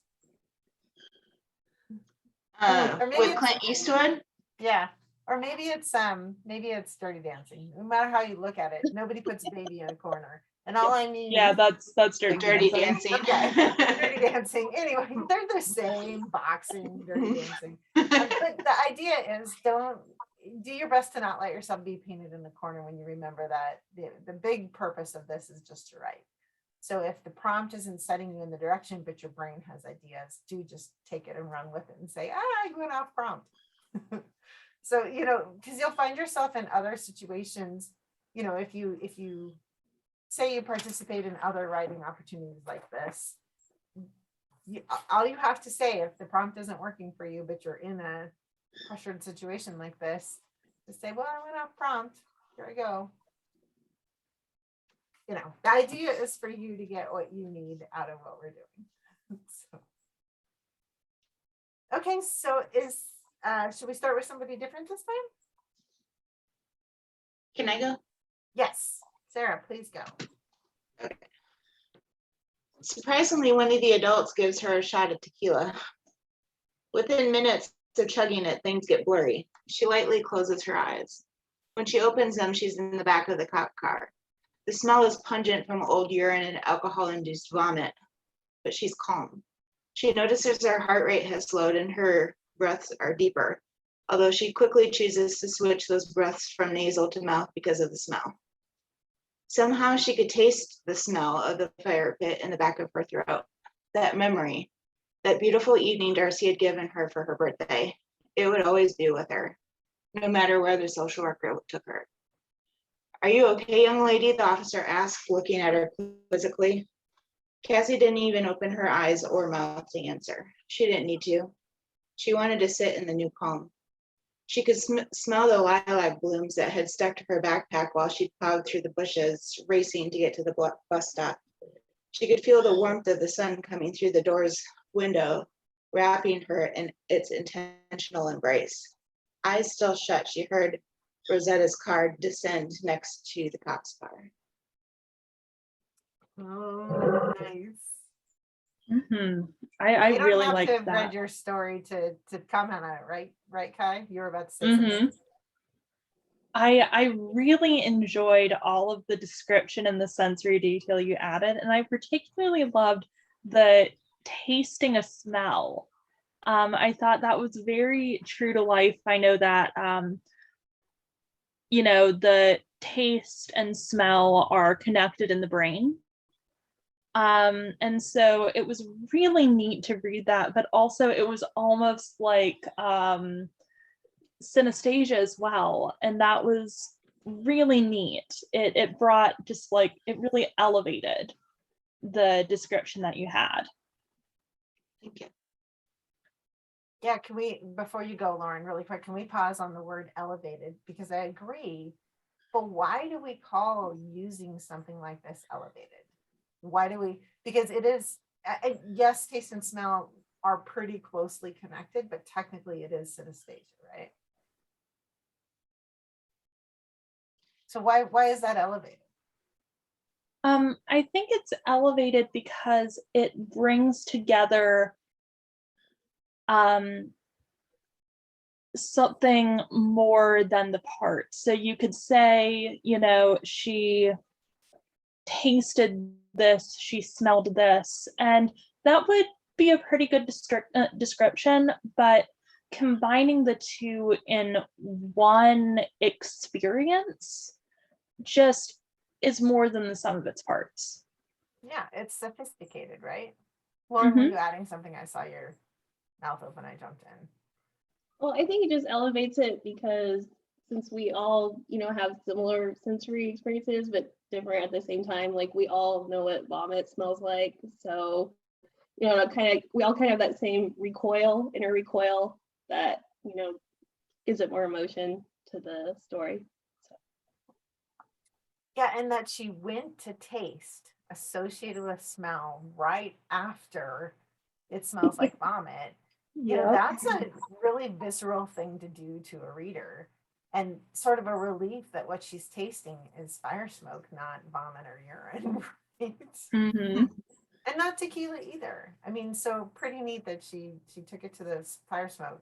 or maybe With it's- Clint Eastwood. yeah, or maybe it's Dirty Dancing. No matter how you look at it, nobody puts a baby in a corner. And all I mean, Yeah, that's Dirty Dirty Dancing. Dancing. Okay, Dirty Dancing. Anyway, they're the same, boxing, Dirty Dancing. But the idea is, don't do your best to not let yourself be painted in the corner when you remember that the big purpose of this is just to write. So if the prompt isn't setting you in the direction, but your brain has ideas, do just take it and run with it and say, I went off prompt. So, because you'll find yourself in other situations, if you say you participate in other writing opportunities like this, all you have to say, if the prompt isn't working for you, but you're in a pressured situation like this, just say, well, I went off prompt. Here I go. The idea is for you to get what you need out of what we're doing. Okay, so should we start with somebody different this time? Can I go? Yes, Sarah, please go. Okay. Surprisingly, one of the adults gives her a shot of tequila. Within minutes of chugging it, things get blurry. She lightly closes her eyes. When she opens them, she's in the back of the cop car. The smell is pungent from old urine and alcohol-induced vomit, but she's calm. She notices her heart rate has slowed and her breaths are deeper, although she quickly chooses to switch those breaths from nasal to mouth because of the smell. Somehow she could taste the smell of the fire pit in the back of her throat. That memory, that beautiful evening Darcy had given her for her birthday, it would always be with her, no matter where the social worker took her. Are you okay, young lady? The officer asked, looking at her quizzically. Cassie didn't even open her eyes or mouth to answer. She didn't need to. She wanted to sit in the new calm. She could smell the lilac blooms that had stuck to her backpack while she plowed through the bushes, racing to get to the bus stop. She could feel the warmth of the sun coming through the door's window, wrapping her in its intentional embrace. Eyes still shut, she heard Rosetta's car descend next to the cop's car. Oh, nice. Mm-hmm. I really like to have that. read your story to comment on it, right, Kai? You were about to say Mm-hmm. something. I really enjoyed all of the description and the sensory detail you added, and I particularly loved the tasting a smell. I thought that was very true to life. I know that the taste and smell are connected in the brain. And so it was really neat to read that, but also it was almost like synesthesia as well. And that was really neat. It brought just like, it really elevated the description that you had. Thank you. Yeah, can we, before you go, Lauren, really quick, can we pause on the word elevated? Because I agree, but why do we call using something like this elevated? Why do we, because it is, yes, taste and smell are pretty closely connected, but technically it is synesthesia, right? So why is that elevated? I think it's elevated because it brings together something more than the parts. So you could say, you know, she tasted this, she smelled this, and that would be a pretty good description, but combining the two in one experience just is more than the sum of its parts. Yeah, it's sophisticated, right? Lauren, were you adding something? I saw your mouth open, I jumped in. Well, I think it just elevates it because since we all, you know, have similar sensory experiences, but different at the same time, like we all know what vomit smells like. So, you know, we all kind of have that same inner recoil that, you know, gives it more emotion to the story. So. Yeah, and that she went to taste associated with smell right after it smells like vomit. You know, that's a really visceral thing to do to a reader, and sort of a relief that what she's tasting is fire smoke, not vomit or urine. Right? And not tequila either. I mean, so pretty neat that she took it to the fire smoke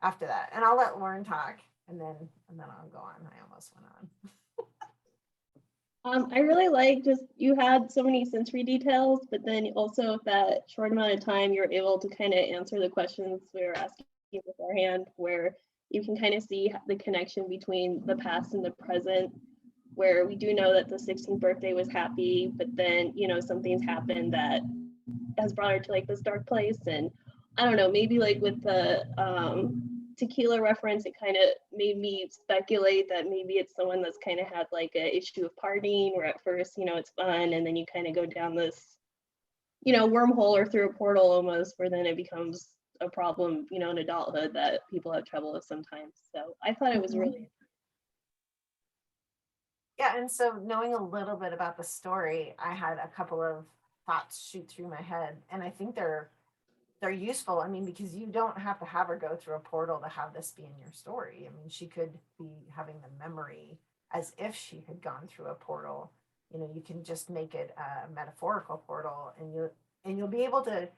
after that. And I'll let Lauren talk, and then I'll go on. I almost went on. I really like just you had so many sensory details, but then also with that short amount of time, you're able to kind of answer the questions we were asking beforehand, where you can kind of see the connection between the past and the present, where we do know that the 16th birthday was happy, but then, you know, something's happened that has brought her to like this dark place. And I don't know, maybe like with the tequila reference, it kind of made me speculate that maybe it's someone that's kind of had like an issue of partying, where at first, you know, it's fun, and then you kind of go down this, you know, wormhole or through a portal almost, where then it becomes a problem, you know, in adulthood that people have trouble with sometimes. So I thought it was really. Yeah, and so knowing a little bit about the story, I had a couple of thoughts shoot through my head, and I think they're useful. I mean, because you don't have to have her go through a portal to have this be in your story. I mean, she could be having the memory as if she had gone through a portal. You know, you can just make it a metaphorical portal, and you'll be able to,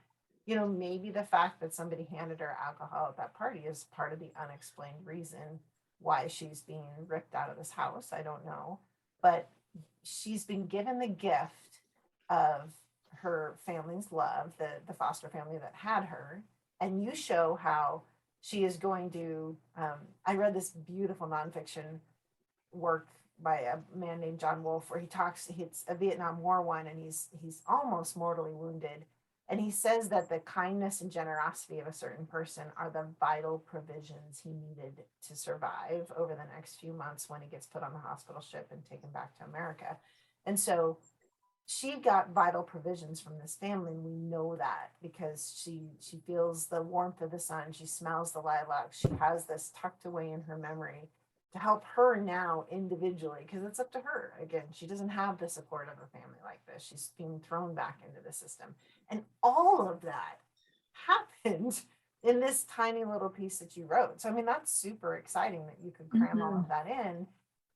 you know, maybe the fact that somebody handed her alcohol at that party is part of the unexplained reason why she's being ripped out of this house. I don't know, but she's been given the gift of her family's love, the foster family that had her, and you show how she is going to. I read this beautiful nonfiction work by a man named John Wolfe, where he talks. It's a Vietnam War one, and he's almost mortally wounded, and he says that the kindness and generosity of a certain person are the vital provisions he needed to survive over the next few months when he gets put on the hospital ship and taken back to America. And so she got vital provisions from this family, and we know that because she feels the warmth of the sun, she smells the lilac, she has this tucked away in her memory to help her now individually, because it's up to her. Again, she doesn't have the support of a family like this. She's being thrown back into the system, and all of that happened in this tiny little piece that you wrote. So I mean, that's super exciting that you could cram all of that in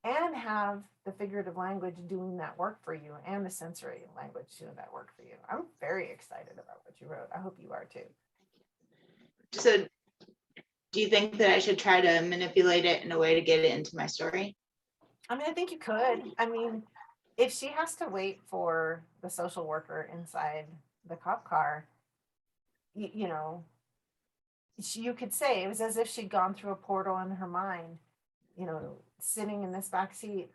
and have the figurative language doing that work for you and the sensory language doing that work for you. I'm very excited about what you wrote. I hope you are too. So do you think that I should try to manipulate it in a way to get it into my story? I mean, I think you could. I mean, if she has to wait for the social worker inside the cop car, you know, you could say it was as if she'd gone through a portal in her mind. you know, sitting in this back seat,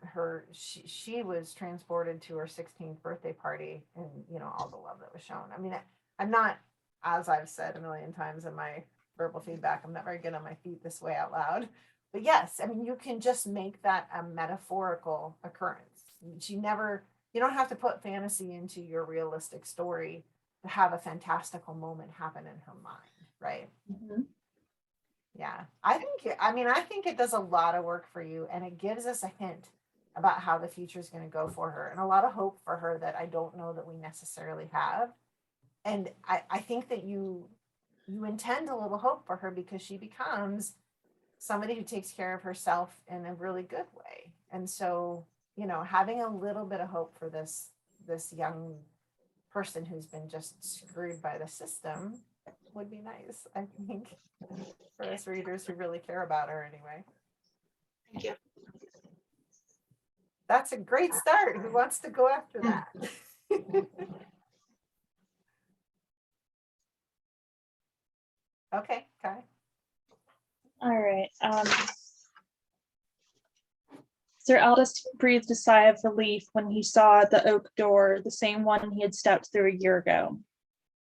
she was transported to her 16th birthday party, and you know, all the love that was shown. I mean, I'm not, as I've said a million times in my verbal feedback, I'm not very good on my feet this way out loud. But yes, I mean, you can just make that a metaphorical occurrence. You don't have to put fantasy into your realistic story to have a fantastical moment happen in her mind, right? Yeah, I think it does a lot of work for you, and it gives us a hint about how the future is going to go for her, and a lot of hope for her that I don't know that we necessarily have. And I think that you intend a little hope for her, because she becomes somebody who takes care of herself in a really good way. And so, you know, having a little bit of hope for this young person who's been just screwed by the system would be nice, I think, for us readers who really care about her anyway. Thank you. That's a great start. Who wants to go after that? Okay, Kai. All right. Sir Aldous breathed a sigh of relief when he saw the oak door, the same one he had stepped through a year ago.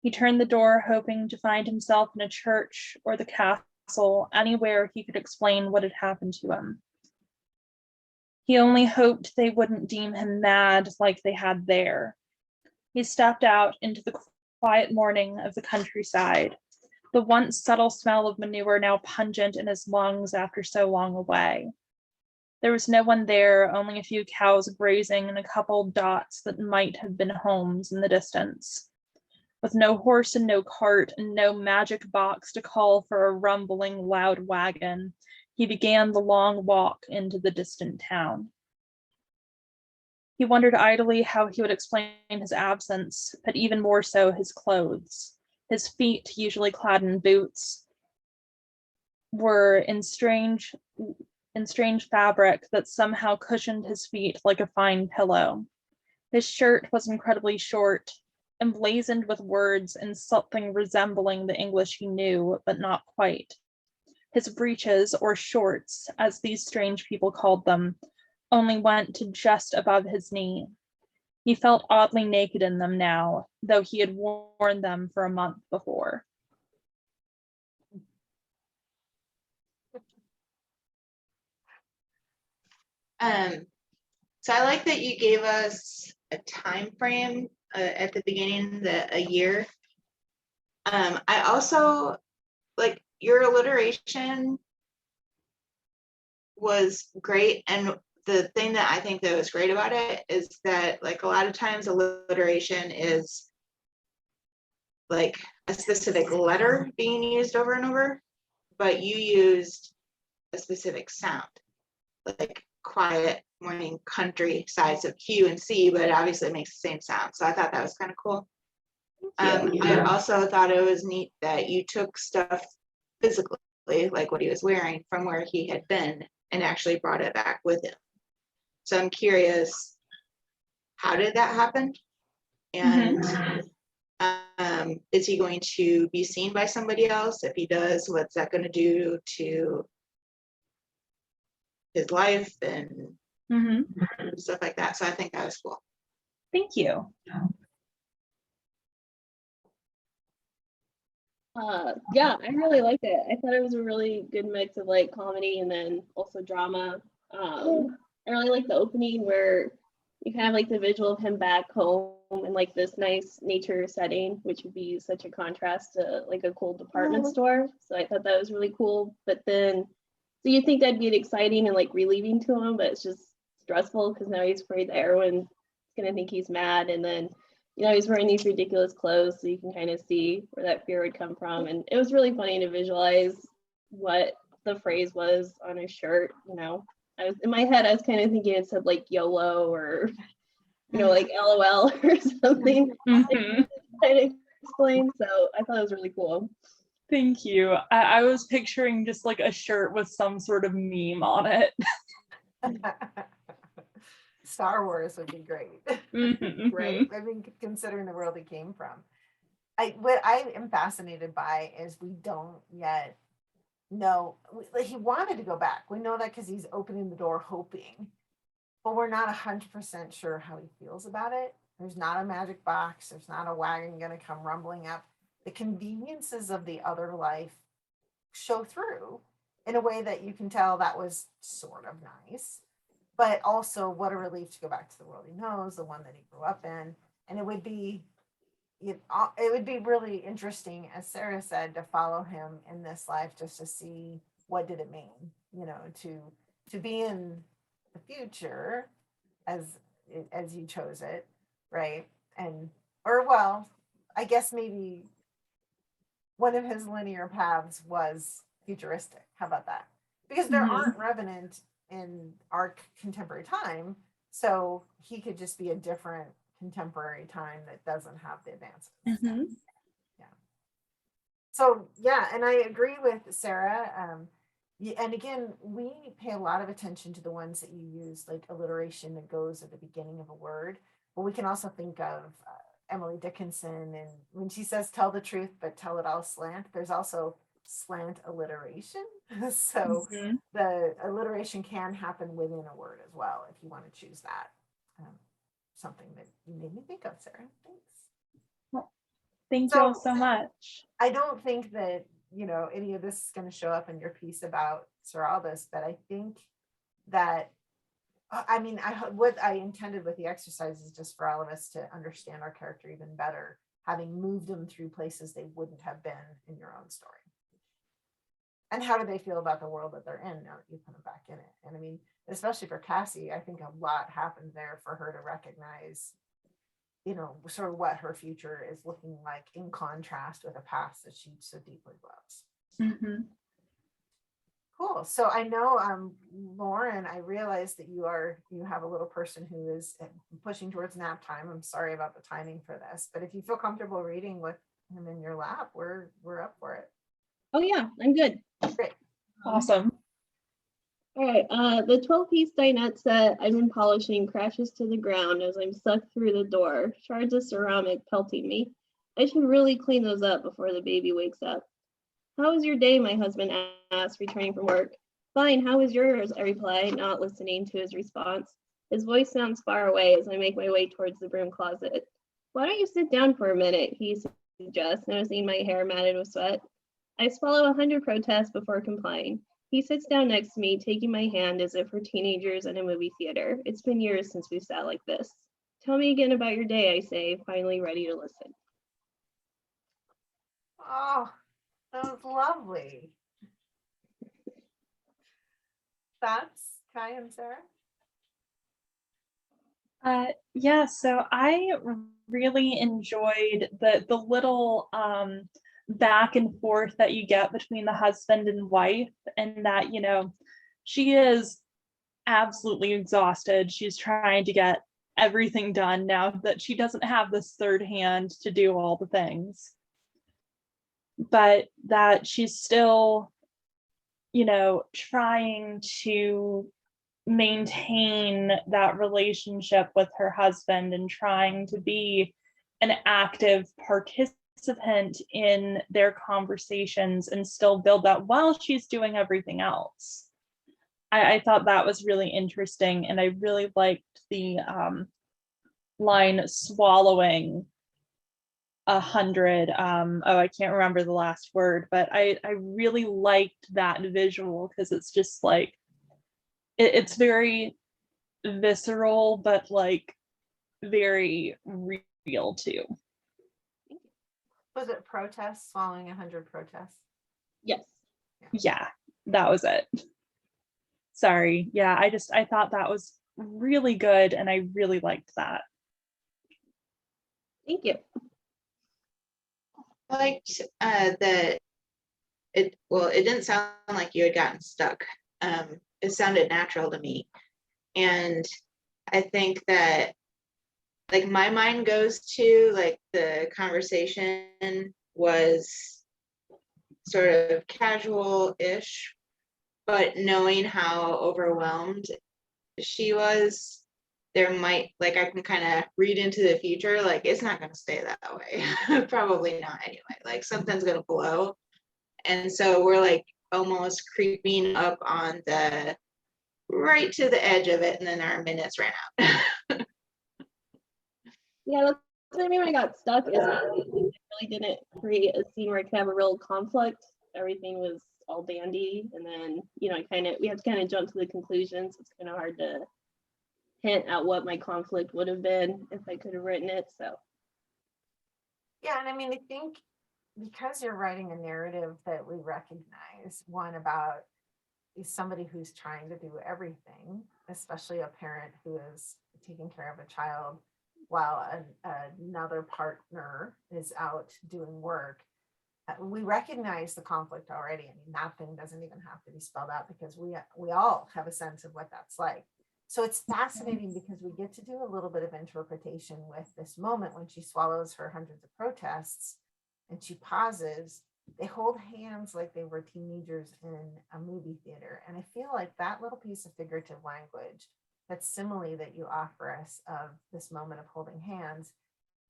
He turned the door, hoping to find himself in a church or the castle, anywhere he could explain what had happened to him. He only hoped they wouldn't deem him mad like they had there. He stepped out into the quiet morning of the countryside, the once subtle smell of manure now pungent in his lungs after so long away. There was no one there, only a few cows grazing and a couple dots that might have been homes in the distance. With no horse and no cart and no magic box to call for a rumbling, loud wagon, he began the long walk into the distant town. He wondered idly how he would explain his absence, but even more so his clothes. His feet, usually clad in boots, were in strange fabric that somehow cushioned his feet like a fine pillow. His shirt was incredibly short, emblazoned with words in something resembling the English he knew, but not quite. His breeches, or shorts, as these strange people called them, only went to just above his knee. He felt oddly naked in them now, though he had worn them for a month before. So I like that you gave us a time frame at the beginning, a year. I also like your alliteration was great, and the thing that I think that was great about it is that like a lot of times alliteration is like a specific letter being used over and over, but you used a specific sound, like quiet morning countryside, so Q and C, but obviously it makes the same sound. So I thought that was kind of cool. I also thought it was neat that you took stuff physically, like what he was wearing, from where he had been and actually brought it back with him. So I'm curious, how did that happen? And is he going to be seen by somebody else? If he does, what's that going to do to his life and stuff like that? So I think that was cool. Thank you. Yeah, I really liked it. I thought it was a really good mix of like comedy and then also drama. I really like the opening where you kind of like the visual of him back home in like this nice nature setting, which would be such a contrast to like a cool department store. So I thought that was really cool. But then, so you think that'd be exciting and like relieving to him, but it's just stressful because now he's afraid that everyone's gonna think he's mad. And then, you know, he's wearing these ridiculous clothes, so you can kind of see where that fear would come from. And it was really funny to visualize what the phrase was on his shirt. You know, in my head, I was kind of thinking it said like YOLO or, you know, like LOL or something. Kind of explain. So I thought it was really cool. Thank you. I was picturing just like a shirt with some sort of meme on it. Star Wars would be great. Right? I mean, considering the world he came from. What I am fascinated by is we don't yet no, he wanted to go back. We know that because he's opening the door hoping, but we're not 100% sure how he feels about it. There's not a magic box. There's not a wagon going to come rumbling up. The conveniences of the other life show through in a way that you can tell that was sort of nice, but also what a relief to go back to the world he knows, the one that he grew up in. And it would be really interesting, as Sarah said, to follow him in this life just to see what did it mean, to be in the future as you chose it, right? I guess maybe one of his linear paths was futuristic. How about that? Because there aren't revenant in our contemporary time, so he could just be a different contemporary time that doesn't have the advances. Yeah. So yeah, and I agree with Sarah. And again, we pay a lot of attention to the ones that you use, like alliteration that goes at the beginning of a word. But we can also think of Emily Dickinson, and when she says "tell the truth, but tell it all slant," there's also slant alliteration. So the alliteration can happen within a word as well, if you want to choose that. Something that you made me think of, Sarah. Thanks. Thank you all so much. I don't think that, any of this is going to show up in your piece about Sir Aldous, but I think that, what I intended with the exercise is just for all of us to understand our character even better, having moved them through places they wouldn't have been in your own story. And how do they feel about the world that they're in now that you put them back in it? And I mean, especially for Cassie, I think a lot happened there for her to recognize, sort of what her future is looking like in contrast with a past that she so deeply loves. Cool. So I know, Lauren, I realize that you have a little person who is pushing towards nap time. I'm sorry about the timing for this, but if you feel comfortable reading with him in your lap, we're up for it. Oh yeah, I'm good. Great. Awesome. All right, the 12-piece dinette set I've been polishing crashes to the ground as I'm sucked through the door, shards of ceramic pelting me. I should really clean those up before the baby wakes up. How was your day, my husband asked, returning from work. Fine, how was yours? I reply, not listening to his response. His voice sounds far away as I make my way towards the broom closet. Why don't you sit down for a minute, he suggests, noticing my hair matted with sweat. I swallow 100 protests before complying. He sits down next to me, taking my hand as if we're teenagers in a movie theater. It's been years since we've sat like this. Tell me again about your day, I say, finally ready to listen. Oh, that was lovely. Thoughts, Kai and Sarah? Yeah, so I really enjoyed the little back and forth that you get between the husband and wife, and that, she is absolutely exhausted. She's trying to get everything done now that she doesn't have this third hand to do all the things, but that she's still, trying to maintain that relationship with her husband and trying to be an active participant in their conversations and still build that while she's doing everything else. I thought that was really interesting, and I really liked the line swallowing 100. I can't remember the last word, but I really liked that visual because it's just like it's very visceral, but like very real too. Was it protests, swallowing 100 protests? Yes. Yeah, that was it. Sorry. Yeah, I thought that was really good, and I really liked that. Thank you. I liked that it didn't sound like you had gotten stuck. It sounded natural to me. And I think that like my mind goes to like the conversation was sort of casual-ish, but knowing how overwhelmed she was, there might, like, I can kind of read into the future, like it's not going to stay that way. Probably not anyway, like something's going to blow. And so we're like almost creeping up on the right to the edge of it, and then our minutes ran out. Yeah, that's what I mean when I got stuck is it really didn't create a scene where I could have a real conflict. Everything was all dandy, and then we have to kind of jump to the conclusions. It's kind of hard to hint at what my conflict would have been if I could have written it. So Yeah, and I mean, I think because you're writing a narrative that we recognize, one about is somebody who's trying to do everything, especially a parent who is taking care of a child while another partner is out doing work. We recognize the conflict already. I mean, that thing doesn't even have to be spelled out because we all have a sense of what that's like. So it's fascinating because we get to do a little bit of interpretation with this moment when she swallows her hundreds of protests and she pauses. They hold hands like they were teenagers in a movie theater. And I feel like that little piece of figurative language, that simile that you offer us of this moment of holding hands,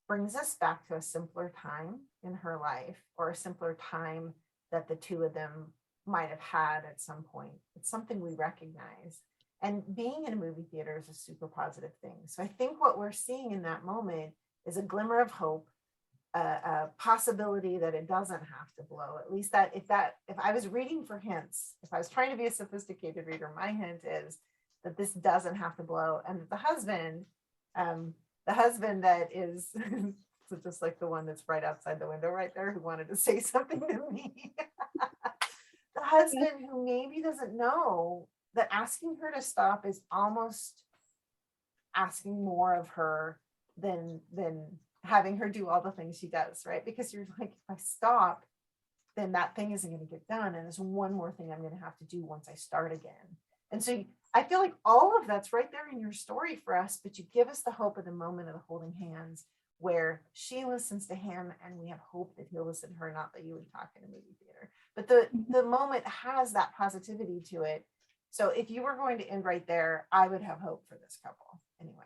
brings us back to a simpler time in her life, or a simpler time that the two of them might have had at some point. It's something we recognize. And being in a movie theater is a super positive thing. So I think what we're seeing in that moment is a glimmer of hope, a possibility that it doesn't have to blow. At least that if I was reading for hints, if I was trying to be a sophisticated reader, my hint is that this doesn't have to blow, and the husband that is so just like the one that's right outside the window right there who wanted to say something to me. The husband who maybe doesn't know that asking her to stop is almost asking more of her than having her do all the things she does, right? Because you're like, if I stop, then that thing isn't going to get done. And there's one more thing I'm going to have to do once I start again. And so I feel like all of that's right there in your story for us, but you give us the hope of the moment of the holding hands where she listens to him and we have hope that he'll listen to her, not that you would talk in a movie theater. But the moment has that positivity to it. So if you were going to end right there, I would have hope for this couple anyway.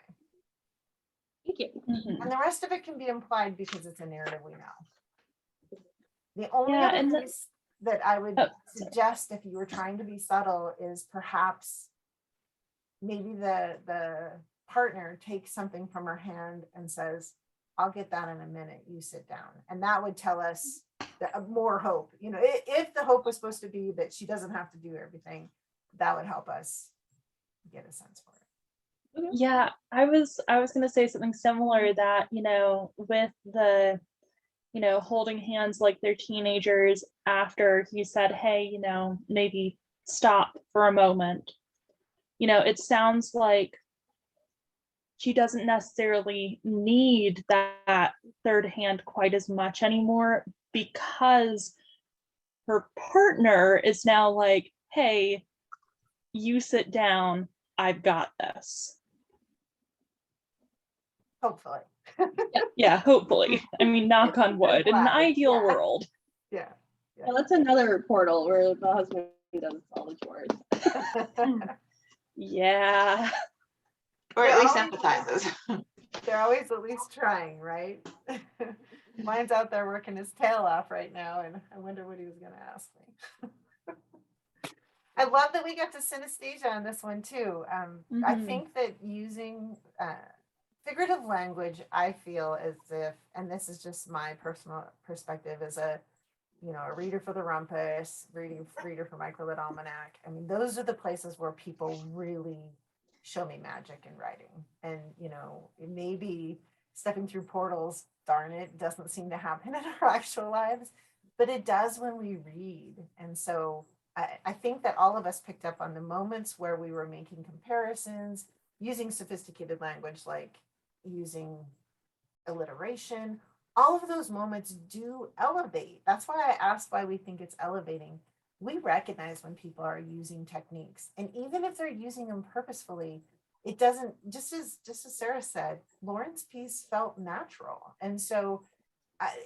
thank you. Mhm. And the rest of it can be implied because it's a narrative we know. The only Yeah, other and piece that I would Oh, suggest if you were trying to be subtle is perhaps maybe the partner takes something from her hand and says, I'll get that in a minute, you sit down. And that would tell us more hope. If the hope was supposed to be that she doesn't have to do everything, that would help us get a sense for it. Yeah, I was going to say something similar that, with the, holding hands like they're teenagers after he said, hey, maybe stop for a moment. It sounds like she doesn't necessarily need that third hand quite as much anymore because her partner is now like, hey, you sit down, I've got this. Hopefully. Yeah, hopefully. I mean, knock on wood, in an ideal world. Yeah. Well, that's another portal where the husband does all the chores. Yeah. Or at They're least always- empathizes. They're always at least trying, right? Mine's out there working his tail off right now, and I wonder what he was going to ask me. I love that we got to synesthesia on this one too. I Mhm. think that using figurative language, I feel as if, and this is just my personal perspective as a reader for the Rumpus, reader for Microlit Almanac. I mean, those are the places where people really show me magic in writing. And, it may be stepping through portals, darn it, doesn't seem to happen in our actual lives, but it does when we read. And so I think that all of us picked up on the moments where we were making comparisons, using sophisticated language, like using alliteration. All of those moments do elevate. That's why I asked why we think it's elevating. We recognize when people are using techniques, and even if they're using them purposefully, it doesn't, just as Sarah said, Lauren's piece felt natural. And so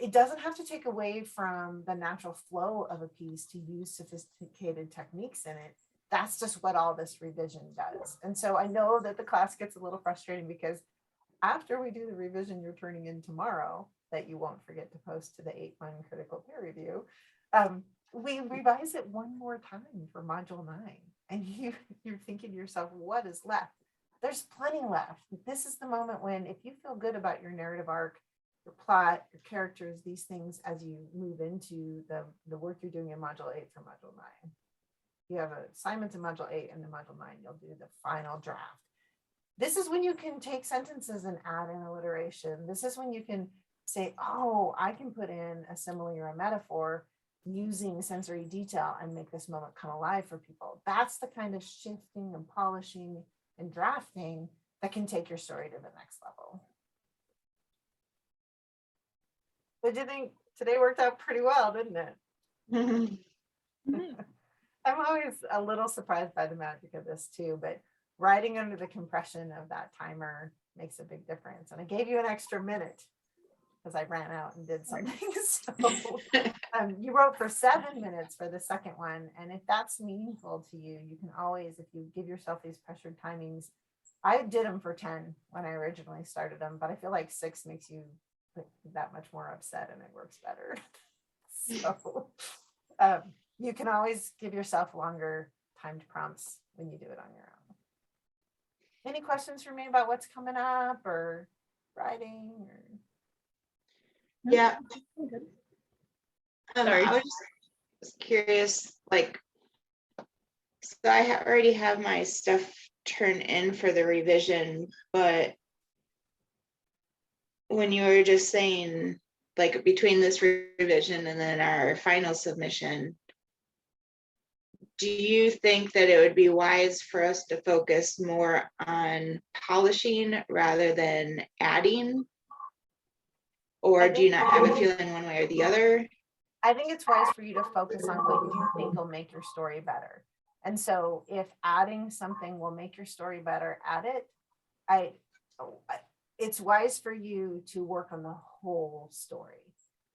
it doesn't have to take away from the natural flow of a piece to use sophisticated techniques in it. That's just what all this revision does. And so I know that the class gets a little frustrating because after we do the revision you're turning in tomorrow, that you won't forget to post to the 8-1 critical peer review, we revise it one more time for module 9, and you're thinking to yourself, what is left? There's plenty left. This is the moment when, if you feel good about your narrative arc, your plot, your characters, these things, as you move into the work you're doing in module 8 for module 9. You have assignments in module 8, and then module 9, you'll do the final draft. This is when you can take sentences and add in alliteration. This is when you can say, oh, I can put in a simile or a metaphor using sensory detail and make this moment come alive for people. That's the kind of shifting and polishing and drafting that can take your story to the next level. But do you think today worked out pretty well, didn't it? I'm always a little surprised by the magic of this too, but writing under the compression of that timer makes a big difference. And I gave you an extra minute because I ran out and did something. So you wrote for 7 minutes for the second one. And if that's meaningful to you, you can always, if you give yourself these pressured timings, I did them for 10 when I originally started them, but I feel like 6 makes you that much more upset and it works better. So you can always give yourself longer timed prompts when you do it on your own. Any questions for me about what's coming up or writing? Or... Yeah. Sorry. I was just curious, like, so I already have my stuff turned in for the revision, but when you were just saying, like, between this revision and then our final submission, do you think that it would be wise for us to focus more on polishing rather than adding? Or do you not have a feeling one way or the other? I think it's wise for you to focus on what you think will make your story better. And so if adding something will make your story better, add it. It's wise for you to work on the whole story.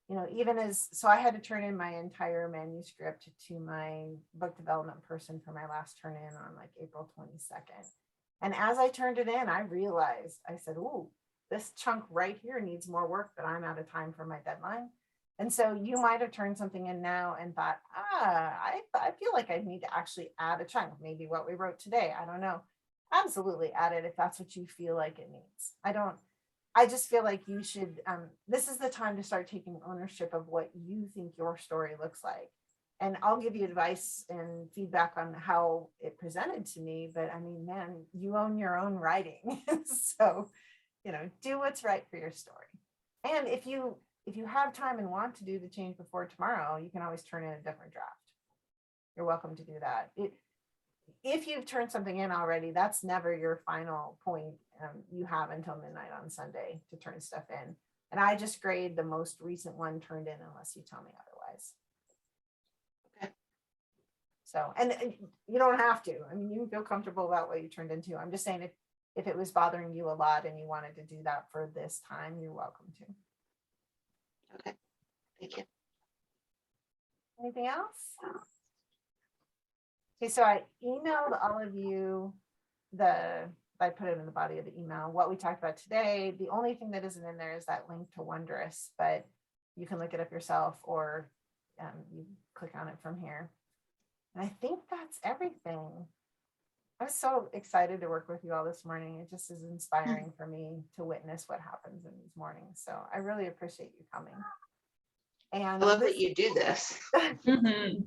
You know, even as, so I had to turn in my entire manuscript to my book development person for my last turn in on like April 22nd. And as I turned it in, I realized, I said, ooh, this chunk right here needs more work, but I'm out of time for my deadline. And so you might have turned something in now and thought, I feel like I need to actually add a chunk, maybe what we wrote today. I don't know. Absolutely add it if that's what you feel like it needs. I just feel like you should, this is the time to start taking ownership of what you think your story looks like. And I'll give you advice and feedback on how it presented to me, but I mean, man, you own your own writing. So, you know, do what's right for your story. And if you have time and want to do the change before tomorrow, you can always turn in a different draft. You're welcome to do that. If you've turned something in already, that's never your final point. You have until midnight on Sunday to turn stuff in. And I just grade the most recent one turned in unless you tell me otherwise. Okay. So, and you don't have to. I mean, you can feel comfortable about what you turned into. I'm just saying if it was bothering you a lot and you wanted to do that for this time, you're welcome to. Okay, thank you. Anything else? Okay, so I emailed all of you I put it in the body of the email, what we talked about today. The only thing that isn't in there is that link to Wondrous, but you can look it up yourself or you click on it from here. And I think that's everything. I was so excited to work with you all this morning. It just is inspiring for me to witness what happens in these mornings. So I really appreciate you coming. And I love that you do this. Mhm.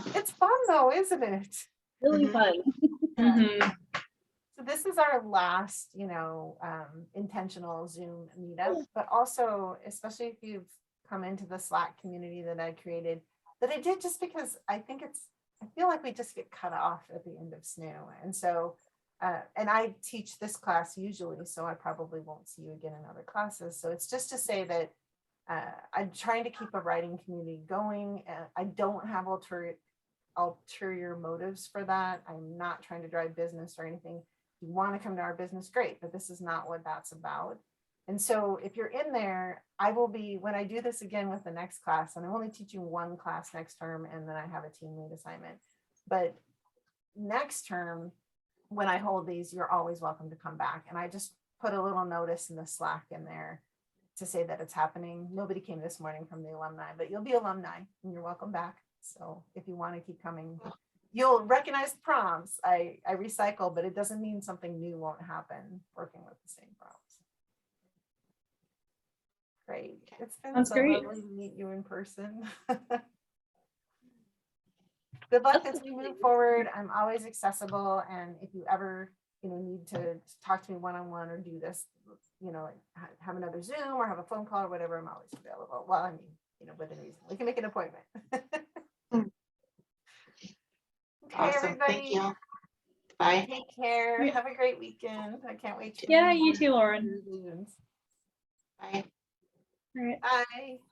It's fun though, isn't it? Really Mhm. fun. Mhm. So this is our last, intentional Zoom meetup, but also, especially if you've come into the Slack community that I created, that I did just because I feel like we just get cut off at the end of SNHU. And so, and I teach this class usually, so I probably won't see you again in other classes. So it's just to say that I'm trying to keep a writing community going. I don't have ulterior motives for that. I'm not trying to drive business or anything. If you want to come to our business, great, but this is not what that's about. And so if you're in there, I will be, when I do this again with the next class, and I'm only teaching one class next term, and then I have a team lead assignment. But next term, when I hold these, you're always welcome to come back. And I just put a little notice in the Slack in there to say that it's happening. Nobody came this morning from the alumni, but you'll be alumni and you're welcome back. So if you want to keep coming, you'll recognize the prompts. I recycle, but it doesn't mean something new won't happen working with the same prompts. Great. It's been Sounds so great. lovely to meet you in person. Good luck as we move forward. I'm always accessible, and if you ever, need to talk to me one-on-one or do this, have another Zoom or have a phone call or whatever, I'm always available. Well, I mean, within reason. We can make an appointment. Okay, Awesome. Thank everybody. you. Bye. Take care. Yeah. Have a great weekend. I can't wait to Yeah, meet you too, Lauren. you. Bye. All right. Bye.